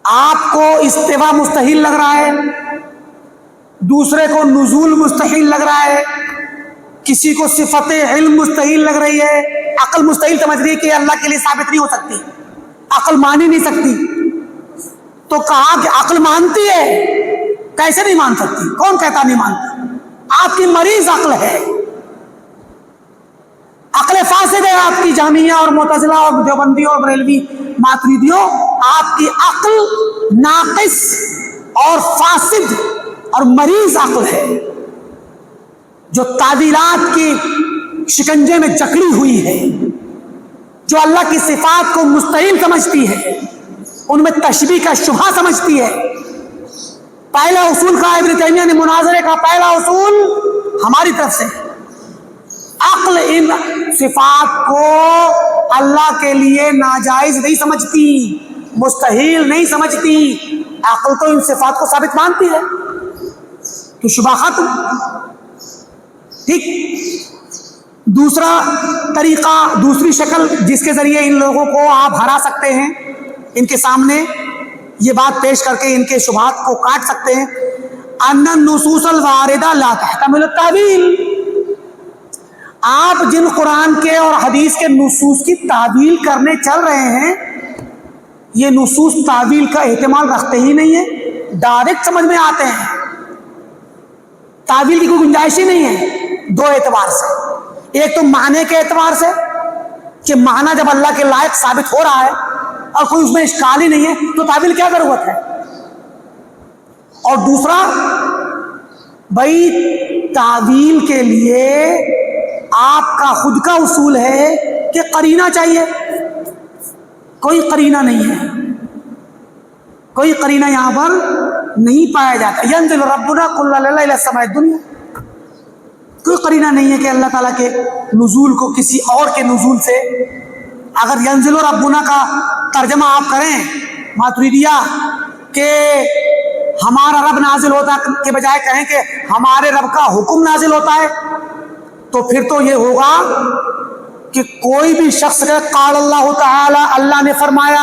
A: آپ کو استوا مستحیل لگ رہا ہے، دوسرے کو نزول مستحیل لگ رہا ہے، کسی کو صفت علم مستحیل لگ رہی ہے، عقل مستحیل سمجھ رہی ہے کہ اللہ کے لیے ثابت نہیں ہو سکتی، عقل مان ہی نہیں سکتی۔ تو کہا کہ عقل مانتی ہے، کیسے نہیں مان سکتی؟ کون کہتا نہیں مانتی؟ آپ کی مریض عقل ہے، عقل فاسد ہے آپ کی، جامعہ اور معتزلہ اور دیوبندی اور بریلوی ماتریدیوں، آپ کی عقل ناقص اور فاسد اور مریض عقل ہے، جو تعویلات کی شکنجے میں جکڑی ہوئی ہے، جو اللہ کی صفات کو مستحیل سمجھتی ہے، ان میں تشبیہ کا شبہ سمجھتی ہے۔ پہلا اصول کا ابن تیمیہ نے مناظرے کا پہلا اصول ہماری طرف سے، عقل ان صفات کو اللہ کے لیے ناجائز نہیں سمجھتی، مستحیل نہیں سمجھتی، عقل تو ان صفات کو ثابت مانتی ہے، تو شبہ ختم۔ ٹھیک، دوسرا طریقہ، دوسری شکل جس کے ذریعے ان لوگوں کو آپ ہرا سکتے ہیں، ان کے سامنے یہ بات پیش کر کے ان کے شبہات کو کاٹ سکتے ہیں، ان النصوص الواردہ لا تحتمل التاویل۔ آپ جن قرآن کے اور حدیث کے نصوص کی تعویل کرنے چل رہے ہیں، یہ نصوص تعویل کا احتمال رکھتے ہی نہیں ہیں، ڈائریکٹ سمجھ میں آتے ہیں، تعویل کی کوئی گنجائش ہی نہیں ہے۔ دو اعتبار سے، ایک تو معنی کے اعتبار سے کہ معنی جب اللہ کے لائق ثابت ہو رہا ہے اور کوئی اس میں اشکال ہی نہیں ہے تو تعویل کیا ضرورت ہے، اور دوسرا بھائی تعویل کے لیے آپ کا خود کا اصول ہے کہ قرینہ چاہیے، کوئی قرینہ نہیں ہے، کوئی قرینہ یہاں پر نہیں پایا جاتا۔ ینزل ربنا کل لیلۃ الی السماء الدنیا، کوئی قرینہ نہیں ہے کہ اللہ تعالیٰ کے نزول کو کسی اور کے نزول سے، اگر ینزل ربنا کا ترجمہ آپ کریں ماتریدیہ کہ ہمارا رب نازل ہوتا کے بجائے کہیں کہ ہمارے رب کا حکم نازل ہوتا ہے، تو پھر تو یہ ہوگا کہ کوئی بھی شخص کہ قال اللہ تعالی، اللہ نے فرمایا،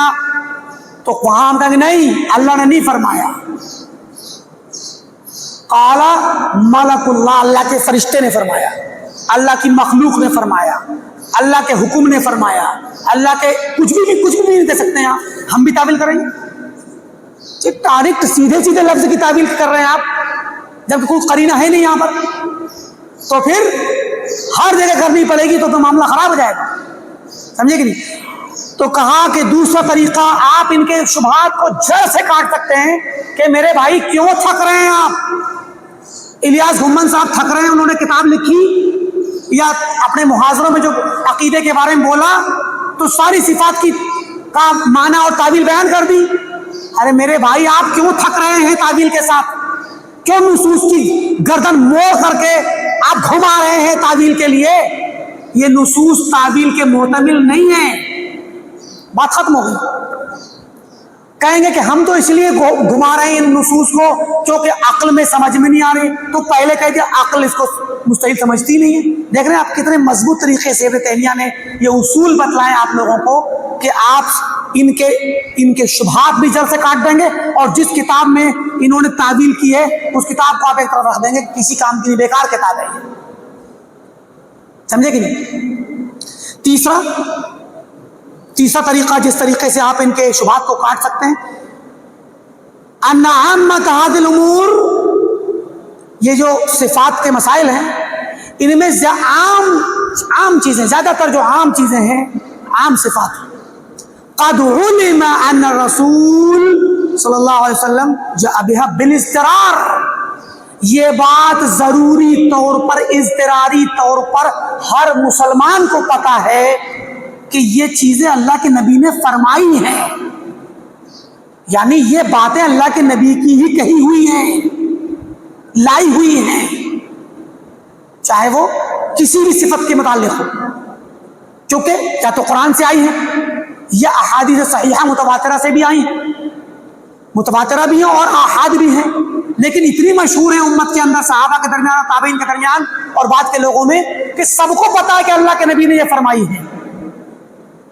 A: تو وہاں ہم کہیں گے نہیں، اللہ نے نہیں فرمایا، قال ملک اللہ، اللہ کے فرشتے نے فرمایا، اللہ کی مخلوق نے فرمایا، اللہ کے حکم نے فرمایا، اللہ کے کچھ بھی نہیں دے سکتے ہیں آپ، ہم بھی تعویل کریں گے؟ ڈائریکٹ سیدھے سیدھے لفظ کی تعویل کر رہے ہیں آپ، جبکہ کوئی قرینہ ہے نہیں یہاں پر، تو پھر ہر جگہ کرنی پڑے گی تو معاملہ خراب ہو جائے گا، سمجھے کہ نہیں؟ تو کہا کہ دوسرا طریقہ، آپ ان کے شبہات کو جڑ سے کاٹ سکتے ہیں کہ میرے بھائی کیوں تھک رہے ہیں آپ؟ الیاس گھمن صاحب تھک رہے ہیں، انہوں نے کتاب لکھی یا اپنے محاضروں میں جو عقیدے کے بارے میں بولا تو ساری صفات کی کا معنی اور تعویل بیان کر دی۔ ارے میرے بھائی آپ کیوں تھک رہے ہیں تعویل کے ساتھ؟ کیوں نصوص کی گردن موڑ کر کے آپ گھما رہے ہیں تعویل کے لیے؟ یہ نصوص تعویل کے محتمل نہیں ہیں، بات ختم ہو گئی۔ کہیں گے کہ ہم تو اس لیے گھما رہے ہیں ان نصوص کو کیونکہ عقل میں سمجھ میں نہیں آ رہی، تو پہلے کہہ دیا عقل اس کو مستحیل سمجھتی نہیں ہے۔ دیکھ رہے ہیں آپ کتنے مضبوط طریقے سے ابن تیمیہ نے یہ اصول بتلائے آپ لوگوں کو کہ آپ ان کے شبہات بھی جڑ سے کاٹ دیں گے، اور جس کتاب میں انہوں نے تعویل کی ہے اس کتاب کو آپ ایک طرف رکھ دیں گے، کسی کام کی نہیں، بیکار کتاب ہے یہ، سمجھے کہ نہیں؟ تیسرا طریقہ جس طریقے سے آپ ان کے شبہات کو کاٹ سکتے ہیں، ان عامۃ هذه الامور، یہ جو صفات کے مسائل ہیں ان میں عام چیزیں، زیادہ تر جو عام چیزیں ہیں، عام صفات، قد علم ان الرسول صلی اللہ علیہ وسلم جاء بها بالاضطرار، یہ بات ضروری طور پر، اضطراری طور پر ہر مسلمان کو پتا ہے کہ یہ چیزیں اللہ کے نبی نے فرمائی ہیں، یعنی یہ باتیں اللہ کے نبی کی ہی کہی ہوئی ہیں، لائی ہوئی ہیں، چاہے وہ کسی بھی صفت کے متعلق ہو، چونکہ یا تو قرآن سے آئی ہیں یا احادیث صحیحہ متواترہ سے بھی آئی ہیں، متواترہ بھی ہیں اور احاد بھی ہیں، لیکن اتنی مشہور ہیں امت کے اندر، صحابہ کے درمیان، تابعین کے درمیان اور بعد کے لوگوں میں، کہ سب کو پتا ہے کہ اللہ کے نبی نے یہ فرمائی ہے.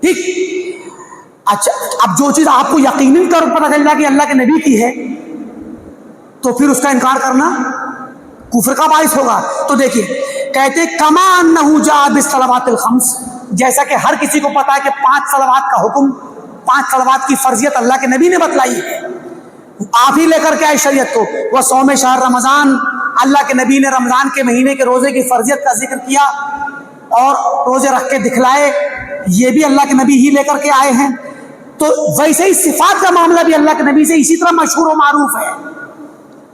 A: ٹھیک. اچھا اب جو چیز آپ کو یقیناً پتا چل جائے کہ اللہ کے نبی کی ہے تو پھر اس کا انکار کرنا کفر کا باعث ہوگا. تو دیکھیے کہتے کما انہ جاء بالصلوات الخمس، جیسا کہ ہر کسی کو پتا ہے کہ 5 صلوات کا حکم، 5 صلوات کی فرضیت اللہ کے نبی نے بتلائی ہے. آپ ہی لے کر کے آئے شریعت کو. وہ صوم شہر رمضان، اللہ کے نبی نے رمضان کے مہینے کے روزے کی فرضیت کا ذکر کیا اور روزے رکھ کے دکھلائے، یہ بھی اللہ کے نبی ہی لے کر کے آئے ہیں. تو ویسے ہی صفات کا معاملہ بھی اللہ کے نبی سے اسی طرح مشہور و معروف ہے.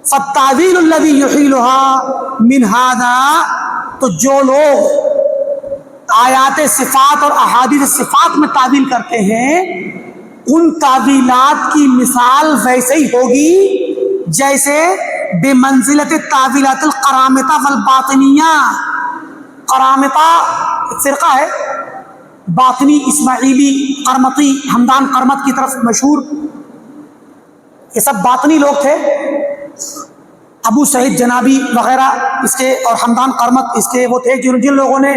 A: فالتعویل الذی یحیلها من هذا، تو جو لوگ آیات صفات اور احادیث صفات میں تعویل کرتے ہیں ان تعویلات کی مثال ویسے ہی ہوگی جیسے بمنزلت تعویلات القرامطہ والباطنیہ. قرامطہ فرقہ ہے باطنی اسماعیلی قرمطی، ہمدان قرمط کی طرف مشہور، یہ سب باطنی لوگ تھے. ابو سعید جنابی وغیرہ اس کے اور ہمدان قرمط اس کے وہ تھے جن لوگوں نے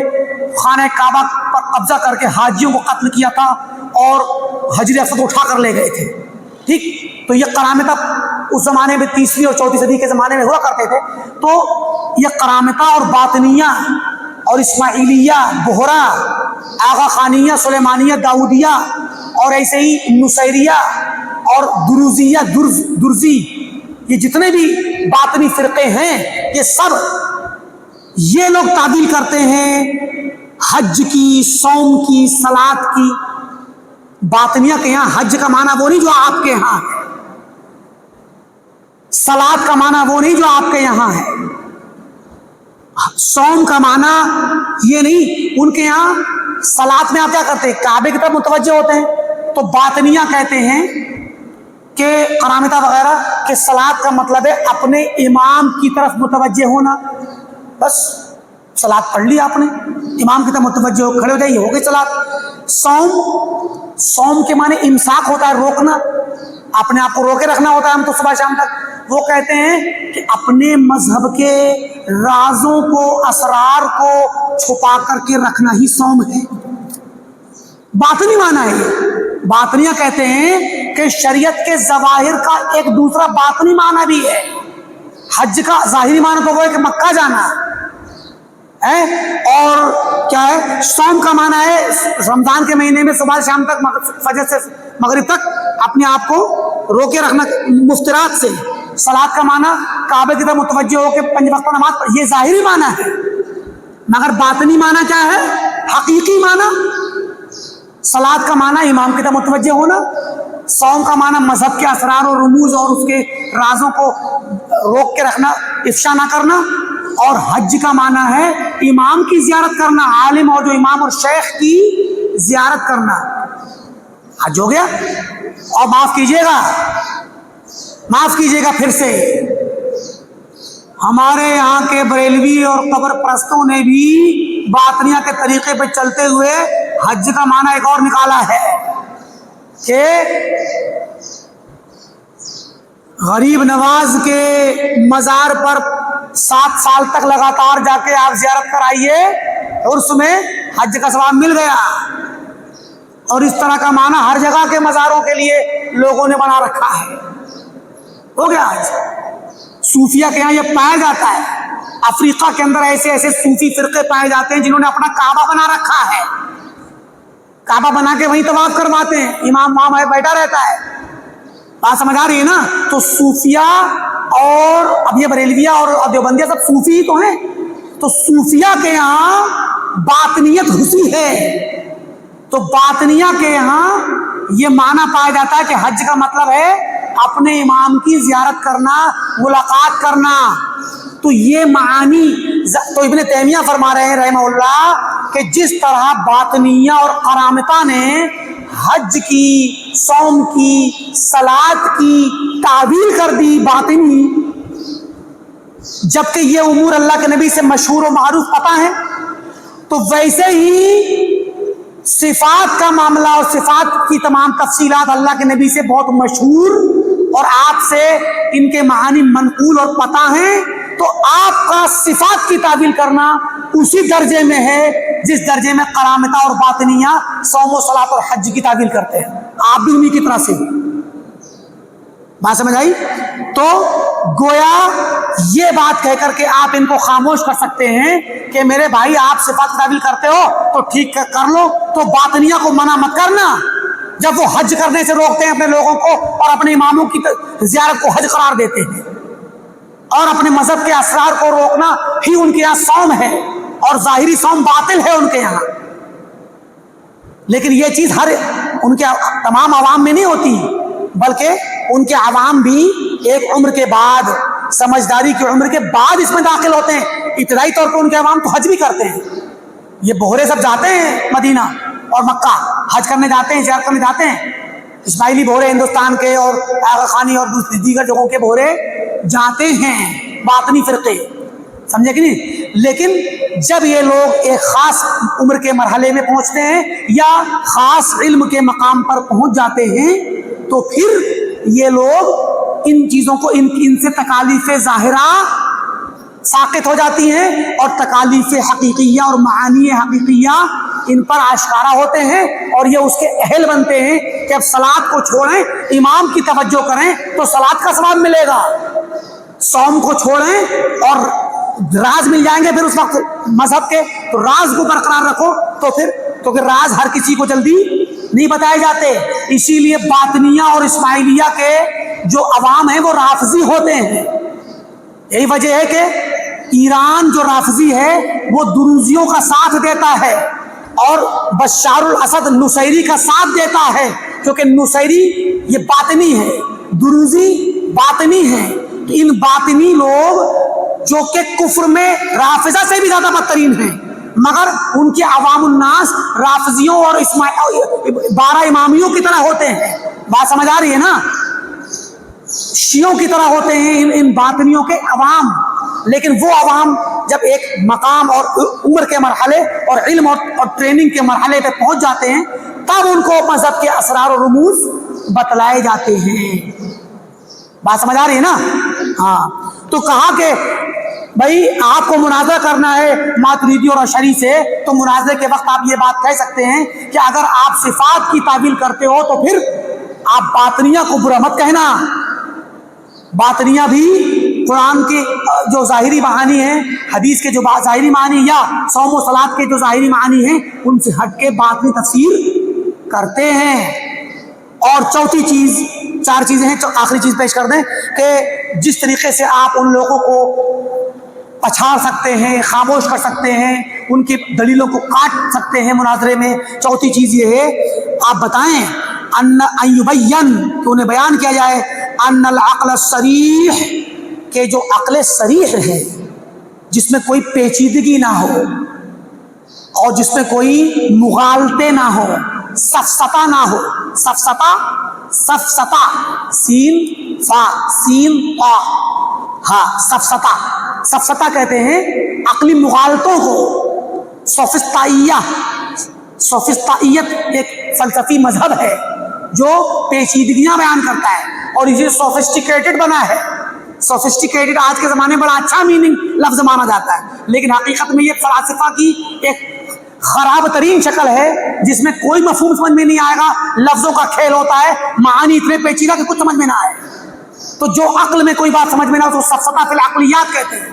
A: خانہ کعبہ پر قبضہ کر کے حاجیوں کو قتل کیا تھا اور حجر اسود اٹھا کر لے گئے تھے. ٹھیک. تو یہ قرامطہ اس زمانے میں 3ویں اور 4ویں صدی کے زمانے میں ہوا کرتے تھے. تو یہ قرامطہ اور باطنیہ اور اسماعیلیہ، بہرا، آغا خانیہ، سلیمانیہ، داؤدیہ اور ایسے ہی نصیریہ اور دروزیہ، درزی، یہ جتنے بھی باطنی فرقے ہیں یہ سب یہ لوگ تعبیر کرتے ہیں حج کی، صوم کی، صلاۃ کی. باطنیہ کے یہاں حج کا معنی وہ نہیں جو آپ کے یہاں ہے، صلاۃ کا معنی وہ نہیں جو آپ کے یہاں ہے، صوم کا معنی یہ نہیں. ان کے یہاں صلاۃ میں آپ کیا کرتے ہیں؟ کعبے کی طرف متوجہ ہوتے ہیں. تو باطنیہ کہتے ہیں کہ قرامطہ وغیرہ کہ صلاۃ کا مطلب ہے اپنے امام کی طرف متوجہ ہونا. بس صلاۃ پڑھ لی آپ نے، امام کی طرف متوجہ ہو، کھڑے ہو جائیے، ہو گئی صلاۃ. صوم کے معنی امساک ہوتا ہے، روکنا، اپنے آپ کو روکے رکھنا ہوتا ہے ہم تو صبح شام تک. وہ کہتے ہیں کہ اپنے مذہب کے رازوں کو، اسرار کو چھپا کر کے رکھنا ہی صوم ہے. باطنی معنی ہے یہ. باطنیہ کہتے ہیں کہ شریعت کے ظواہر کا ایک دوسرا باطنی معنی بھی ہے. حج کا ظاہری معنی تو وہ ہے کہ مکہ جانا ہے، اور کیا ہے صوم کا معنی ہے رمضان کے مہینے میں صبح شام تک، فجر سے مغرب تک اپنے آپ کو روکے رکھنا مفترات سے. صلاۃ کا معنی کعبے کی طرف متوجہ ہو کے 5 وقت نماز پڑھ، یہ ظاہری معنی ہے. مگر باطنی معنی کیا ہے؟ حقیقی معنی. صلاۃ کا معنی امام کی طرف متوجہ ہونا، صوم کا معنی مذہب کے اسرار و رموز اور اس کے رازوں کو روک کے رکھنا، افشا نہ کرنا. اور حج کا معنی ہے امام کی زیارت کرنا، عالم اور جو امام اور شیخ کی زیارت کرنا. حج ہو گیا. اور معاف کیجیے گا پھر سے، ہمارے یہاں کے بریلوی اور قبر پرستوں نے بھی باطنیہ کے طریقے پہ چلتے ہوئے حج کا معنی ایک اور نکالا ہے کہ غریب نواز کے مزار پر 7 سال تک لگاتار جا کے آپ زیارت کرائیے، عرس میں حج کا ثواب مل گیا. اور اس طرح کا معنی ہر جگہ کے مزاروں کے لیے لوگوں نے بنا رکھا ہے. ہو گیا. صوفیہ کے یہاں یہ پایا جاتا ہے. افریقہ کے اندر ایسے صوفی فرقے پائے جاتے ہیں جنہوں نے اپنا کعبہ بنا رکھا ہے. کعبہ بنا کے وہیں طواف کرواتے ہیں، امام وہاں بیٹھا رہتا ہے. بات سمجھ آ رہی ہے نا؟ تو صوفیہ اور اب یہ بریلویہ اور دیوبندیہ سب صوفی ہی تو ہیں. تو صوفیہ کے یہاں باطنیت گھسی ہے. تو باطنیہ کے یہاں یہ معنی پایا جاتا ہے کہ حج کا مطلب ہے اپنے امام کی زیارت کرنا، ملاقات کرنا. تو یہ معانی تو ابن تیمیہ فرما رہے ہیں رحمہ اللہ کہ جس طرح باطنیہ اور قرامطہ نے حج کی، صوم کی، صلاۃ کی تعویل کر دی باطنی، جبکہ یہ امور اللہ کے نبی سے مشہور و معروف پتہ ہے، تو ویسے ہی صفات کا معاملہ اور صفات کی تمام تفصیلات اللہ کے نبی سے بہت مشہور اور آپ سے ان کے معانی منقول اور پتہ ہیں. تو آپ کا صفات کی تعویل کرنا اسی درجے میں ہے جس درجے میں کرامتہ اور باطنیہ صوم و صلاۃ اور حج کی تعویل کرتے ہیں. آپ بھی انہی کی طرح سے. بات سمجھ آئی؟ تو گویا یہ بات کہہ کر کے آپ ان کو خاموش کر سکتے ہیں کہ میرے بھائی آپ صفات کی تعویل کرتے ہو تو ٹھیک کر لو، تو باطنیہ کو منع مت کرنا. جب وہ حج کرنے سے روکتے ہیں اپنے لوگوں کو اور اپنے اماموں کی زیارت کو حج قرار دیتے ہیں، اور اپنے مذہب کے اسرار کو روکنا ہی ان کے یہاں صوم ہے، اور ظاہری صوم باطل ہے ان کے یہاں. لیکن یہ چیز ہر ان کے تمام عوام میں نہیں ہوتی، بلکہ ان کے عوام بھی ایک عمر کے بعد، سمجھداری کی عمر کے بعد اس میں داخل ہوتے ہیں. ابتدائی طور پر ان کے عوام تو حج بھی کرتے ہیں. یہ بہرے سب جاتے ہیں مدینہ اور مکہ، حج کرنے جاتے ہیں، زیارت کرنے جاتے ہیں. اسماعیلی بہرے ہندوستان کے اور آغا خانی اور دیگر جگہوں کے بہرے جاتے ہیں، باطنی فرقے، سمجھے کہ نہیں؟ لیکن جب یہ لوگ ایک خاص عمر کے مرحلے میں پہنچتے ہیں یا خاص علم کے مقام پر پہنچ جاتے ہیں تو پھر یہ لوگ ان چیزوں کو ان سے تکالیف ظاہرہ ساقط ہو جاتی ہیں، اور تکالیف حقیقیہ اور معانی حقیقیہ ان پر آشکارا ہوتے ہیں، اور یہ اس کے اہل بنتے ہیں کہ اب صلاۃ کو چھوڑیں، امام کی توجہ کریں تو صلاۃ کا ثواب ملے گا. صوم کو چھوڑیں اور راز مل جائیں گے پھر اس وقت مذہب کے، تو راز کو برقرار رکھو. تو پھر راز ہر کسی کو جلدی نہیں بتائے جاتے. اسی لیے باطنیہ اور اسماعیلیہ کے جو عوام ہیں وہ رافضی ہوتے ہیں. یہی وجہ ہے کہ ایران جو رافضی ہے وہ دروزیوں کا ساتھ دیتا ہے، اور بشار الاسد نصیری کا ساتھ دیتا ہے، کیونکہ نصیری یہ باطنی ہے، دروزی باطنی ہے. تو ان باطنی لوگ جو کہ کفر میں رافضہ سے بھی زیادہ بدترین ہیں، مگر ان کے عوام الناس رافضیوں اور 12 امامیوں کی طرح ہوتے ہیں. بات سمجھ آ رہی ہے نا؟ شیعوں کی طرح ہوتے ہیں ان باطنیوں کے عوام. لیکن وہ عوام جب ایک مقام اور عمر کے مرحلے اور علم اور ٹریننگ کے مرحلے پہ پہنچ جاتے ہیں تب ان کو مذہب کے اسرار و رموز بتلائے جاتے ہیں. بات سمجھ آ رہی ہے نا؟ ہاں. تو کہا کہ بھائی آپ کو مناظرہ کرنا ہے ماتریدی اور اشعری سے، تو مناظرے کے وقت آپ یہ بات کہہ سکتے ہیں کہ اگر آپ صفات کی تعویل کرتے ہو تو پھر آپ باطنیہ کو برا مت کہنا. باطنیہ بھی قرآن کے جو ظاہری معانی ہیں، حدیث کے جو ظاہری معانی یا صوم و صلاۃ کے جو ظاہری معانی ہیں، ان سے ہٹ کے باطنی تفسیر کرتے ہیں. اور چوتھی چیز، 4 چیزیں ہیں، آخری چیز پیش کر دیں کہ جس طریقے سے آپ ان لوگوں کو پچھاڑ سکتے ہیں، خاموش کر سکتے ہیں، ان کی دلیلوں کو کاٹ سکتے ہیں مناظرے میں، چوتھی چیز یہ ہے آپ بتائیں ان یبین، کہ انہیں بیان کیا جائے ان العقل الصریح، کہ جو عقل صریح ہے جس میں کوئی پیچیدگی نہ ہو اور جس میں کوئی مغالطے نہ ہو، سفسطہ نہ ہو. سفسطہ سین فا سین قا، ہاں سفسطہ کہتے ہیں عقلی مغالطوں کو. سوفسطائیت ایک فلسفی مذہب ہے جو پیچیدگیاں بیان کرتا ہے اور یہ سوفسٹیکیٹڈ بنا ہے. سوفسٹیکیٹڈ آج کے زمانے میں بڑا اچھا میننگ لفظ مانا جاتا ہے، لیکن حقیقت میں یہ فلسفہ کی ایک خراب ترین شکل ہے جس میں کوئی مفہوم سمجھ میں نہیں آئے گا، لفظوں کا کھیل ہوتا ہے، معانی اتنے پیچیدہ کہ کچھ سمجھ میں نہ آئے. تو جو عقل میں کوئی بات سمجھ میں نہ ہو تو سفسطہ فی العقلیات کہتے ہیں.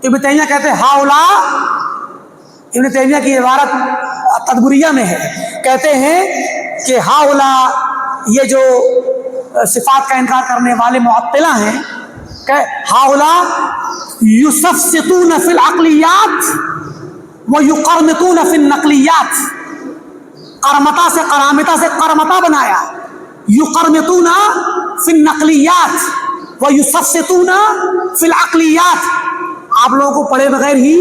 A: تو ابن تیمیہ کہتے ہیں ہاؤلا، ابن تیمیہ کی عبارت تدبریہ میں ہے، کہتے ہیں کہ ہاؤلا، یہ جو صفات کا انکار کرنے والے معطلہ ہیں، کہ ہاؤلا یسفسطون فی العقلیات ویقرمطون فی النقلیات. قرمطہ سے قرامطہ سے قرمطہ بنایا، یقرمطون فی النقلیات ویسفسطون فی العقلیات. آپ لوگوں کو پڑھے بغیر ہی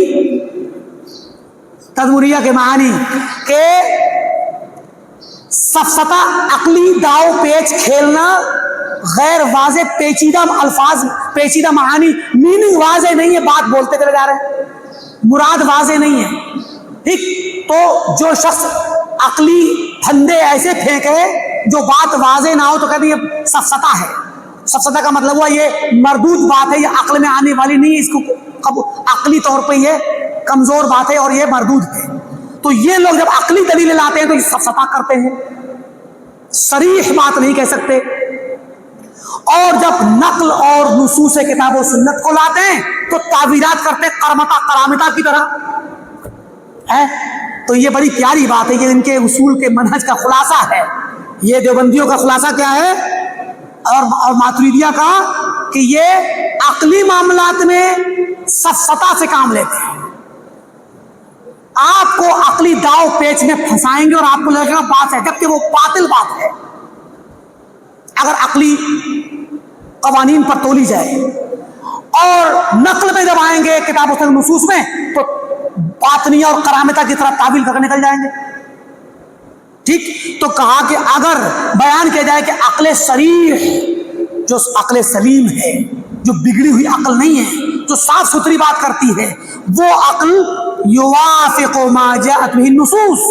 A: تدمریہ کے معنی کہ سفسطہ عقلی داؤ پیچ کھیلنا، غیر واضح پیچیدہ الفاظ، پیچیدہ معانی، میننگ واضح نہیں ہے، بات بولتے چلے جا رہے ہیں، مراد واضح نہیں ہے. ٹھیک، تو جو شخص عقلی پھندے ایسے پھینکے جو بات واضح نہ ہو تو کہتے ہیں یہ سفسطہ ہے. سفسطہ کا مطلب ہوا یہ مردود بات ہے، یہ عقل میں آنے والی نہیں ہے، اس کو عقلی طور پہ یہ کمزور بات ہے اور یہ مردود ہے. تو یہ لوگ جب عقلی دلیلیں لاتے ہیں تو یہ سفسطہ کرتے ہیں، صریح بات نہیں کہہ سکتے. اور جب نقل اور نصوص کتاب و سنت کو لاتے ہیں تو تعویلات کرتے کرامتا کی طرح ہے. تو یہ بڑی پیاری بات ہے، یہ ان کے اصول کے منہج کا خلاصہ ہے. یہ دیوبندیوں کا خلاصہ کیا ہے اور ماتریدیہ کا، کہ یہ عقلی معاملات میں سفسطہ سے کام لیتے ہیں. آپ کو عقلی داؤ پیچ میں پھنسائیں گے اور آپ کو لگے گا بات ہے، جبکہ وہ باطل بات ہے. اگر عقلی قوانین پر تولی جائے اور نقل میں جب آئیں گے کتاب و نصوص میں تو باطنیہ اور کرامتہ کی طرح تعویل کر کے نکل جائیں گے. ٹھیک، تو کہا کہ اگر بیان کیا جائے کہ عقل صریح، جو عقل سلیم ہے، جو بگڑی ہوئی عقل نہیں ہے، جو صاف ستھری بات کرتی ہے، وہ عقل یوافق ما جاءت به النصوص.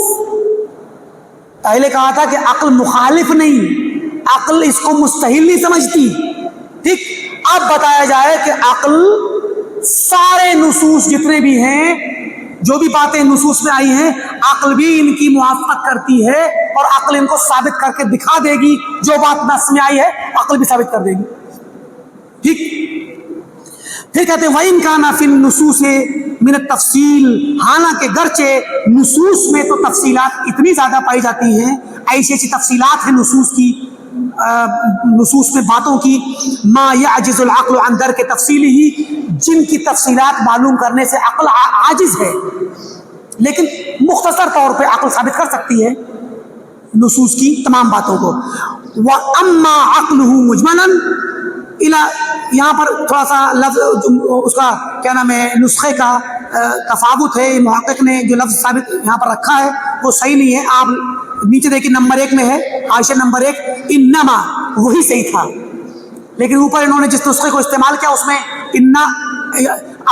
A: پہلے کہا تھا کہ عقل مخالف نہیں، عقل اس کو مستحیل نہیں سمجھتی. ٹھیک، اب بتایا جائے کہ عقل سارے نصوص جتنے بھی ہیں، جو بھی باتیں نصوص میں آئی ہیں، عقل بھی ان کی موافقت کرتی ہے اور عقل ان کو ثابت کر کے دکھا دے گی. جو بات نص میں آئی ہے عقل بھی ثابت کر دے گی. ٹھیک، پھر کہتے ہیں وَإِنْ كَانَ فِي النُّصُوصِ مِنَ التَّفْصِيلِ، حالانکہ گرچہ نصوص میں تو تفصیلات اتنی زیادہ پائی جاتی ہیں، ایسی ایسی تفصیلات ہیں نصوص کی، نصوص میں باتوں کی، ما يعجز العقل عن درک تفصیلہ، جن کی تفصیلات معلوم کرنے سے عقل عاجز ہے، لیکن مختصر طور پہ عقل ثابت کر سکتی ہے نصوص کی تمام باتوں کو. وَأَمَّا عَقْلُهُ مُجْمَلًا، یہاں پر تھوڑا سا لفظ اس کا کیا نام ہے، نسخے کا تفاوت ہے. محقق نے جو لفظ ثابت یہاں پر رکھا ہے وہ صحیح نہیں ہے. آپ نیچے دیکھیں نمبر 1 میں ہے، حاشیہ نمبر 1، انما، وہی صحیح تھا. لیکن اوپر انہوں نے جس نسخے کو استعمال کیا اس میں انا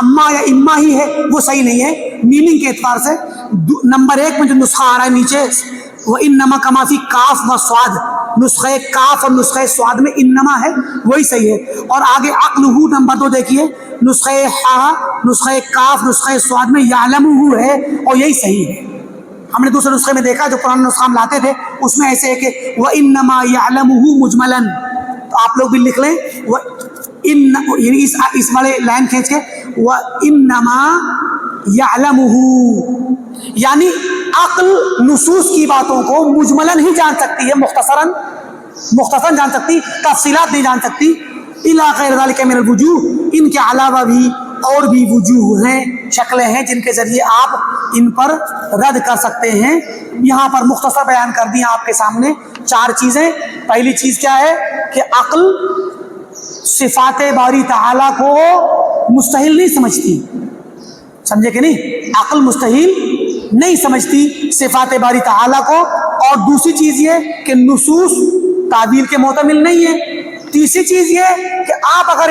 A: اما یا اما ہی ہے، وہ صحیح نہیں ہے میننگ کے اعتبار سے. نمبر 1 میں جو نسخہ آ رہا ہے نیچے، وہ انما کما فی کاف و سواد، نسخہ کاف اور نسخہ سواد میں انما ہے، وہی صحیح ہے. اور آگے عقلہ نمبر 2 دیکھیے، نسخہ ہا، نسخہ کاف، نسخہ سواد میں یعلمہ ہے اور یہی صحیح ہے. ہم نے دوسرے نسخے میں دیکھا جو پرانا نسخہ ہم لاتے تھے اس میں ایسے ہے کہ وَإِنَّمَا يَعْلَمُهُ مُجْمَلًا، تو آپ لوگ بھی لکھ لیں یعنی اس والے لائن کھینچ کے وَإِنَّمَا يَعْلَمُهُ، یعنی عقل نصوص کی باتوں کو مجملاً ہی جان سکتی ہے، مختصراً جان سکتی، تفصیلات نہیں جان سکتی. اِلَىٰ غَيْرِ ذَلِكَ مِنَ الْوُجُوهِ، ان کے علاوہ بھی اور بھی وجوہ ہیں، شکلیں ہیں جن کے ذریعے آپ ان پر رد کر سکتے ہیں. یہاں پر مختصر بیان کر دی آپ کے سامنے 4 چیزیں. پہلی چیز کیا ہے کہ عقل صفات باری تعالیٰ کو مستحیل نہیں سمجھتی. سمجھے کہ نہیں؟ عقل مستحیل نہیں سمجھتی صفات باری تعالیٰ کو. اور دوسری چیز یہ کہ نصوص تعبیر کے معتمل نہیں ہے. تیسری چیز یہ کہ آپ اگر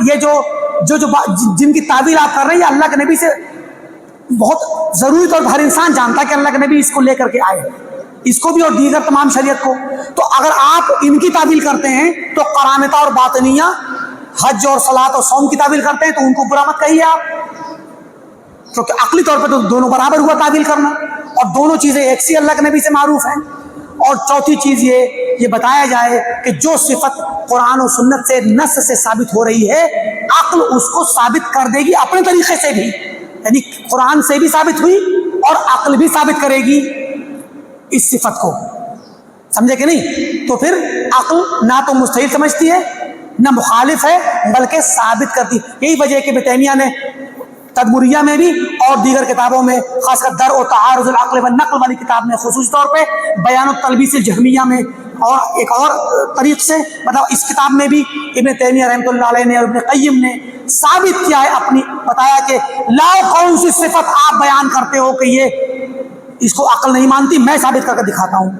A: یہ جو جن کی تعبیر آپ کر رہے ہیں، اللہ کے نبی سے بہت ضروری طور پر ہر انسان جانتا ہے کہ اللہ کے نبی اس کو لے کر کے آئے، اس کو بھی اور دیگر تمام شریعت کو. تو اگر آپ ان کی تعبیر کرتے ہیں تو کرامتہ اور باطنیہ، حج اور صلاۃ اور صوم کی تعبیر کرتے ہیں تو ان کو برا مت کہیے آپ، کیونکہ عقلی طور پہ تو دونوں برابر ہوا تعبیر کرنا، اور دونوں چیزیں ایک سی اللہ کے نبی سے معروف ہیں. اور چوتھی چیز یہ بتایا جائے کہ جو صفت قرآن و سنت سے، نص سے ثابت ہو رہی ہے، عقل اس کو ثابت کر دے گی اپنے طریقے سے بھی، یعنی قرآن سے بھی ثابت ہوئی اور عقل بھی ثابت کرے گی اس صفت کو. سمجھے کہ نہیں؟ تو پھر عقل نہ تو مستحیل سمجھتی ہے نہ مخالف ہے، بلکہ ثابت کرتی. یہی وجہ ہے کہ ابن تیمیہ نے تدمریہ میں بھی اور دیگر کتابوں میں، خاص کر درء و تعارض العقل والنقل والی کتاب میں خصوصی طور پہ، بیان التلبیس الجہمیہ میں، اور ایک اور طریق سے، مطلب اس کتاب میں بھی ابن تیمیہ رحمۃ اللہ علیہ نے اور ابن قیم نے ثابت کیا ہے، اپنی بتایا کہ لاؤ کون سی صفت آپ بیان کرتے ہو کہ یہ اس کو عقل نہیں مانتی، میں ثابت کر کے دکھاتا ہوں.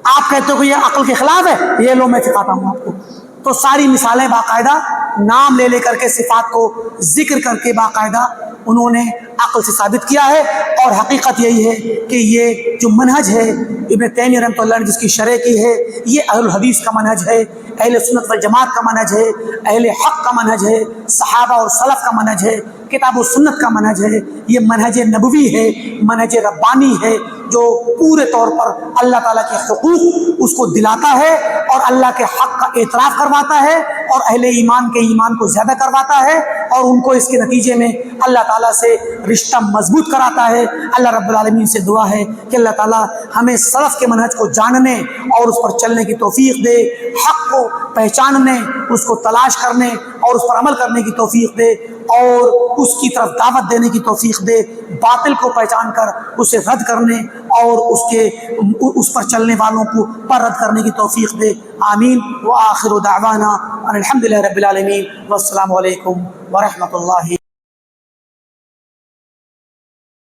A: آپ کہتے ہو کہ یہ عقل کے خلاف ہے، یہ لو میں سکھاتا ہوں آپ کو. تو ساری مثالیں باقاعدہ نام لے لے کر کے صفات کو ذکر کر کے باقاعدہ انہوں نے عقل سے ثابت کیا ہے. اور حقیقت یہی ہے کہ یہ جو منہج ہے ابن تیمیہ رحمۃ اللہ نے جس کی شرح کی ہے، یہ اہل الحدیث کا منہج ہے، اہل سنت والجماعت کا منہج ہے، اہل حق کا منہج ہے، صحابہ اور سلف کا منہج ہے، کتاب و سنت کا منہج ہے. یہ منہج نبوی ہے، منہج ربانی ہے، جو پورے طور پر اللہ تعالیٰ کے حقوق اس کو دلاتا ہے اور اللہ کے حق کا اعتراف کرواتا ہے اور اہل ایمان کے ایمان کو زیادہ کرواتا ہے اور ان کو اس کے نتیجے میں اللہ تعالیٰ سے رشتہ مضبوط کراتا ہے. اللہ رب العالمین سے دعا ہے کہ اللہ تعالیٰ ہمیں سلف کے منہج کو جاننے اور اس پر چلنے کی توفیق دے، حق کو پہچاننے، اس کو تلاش کرنے اور اس پر عمل کرنے کی توفیق دے اور اس کی طرف دعوت دینے کی توفیق دے، باطل کو پہچان کر اسے رد کرنے اور اس پر چلنے والوں کو پر رد کرنے کی توفیق دے. آمین. وآخر دعوانا ان الحمد للہ رب العالمین والسلام علیکم ورحمۃ اللہ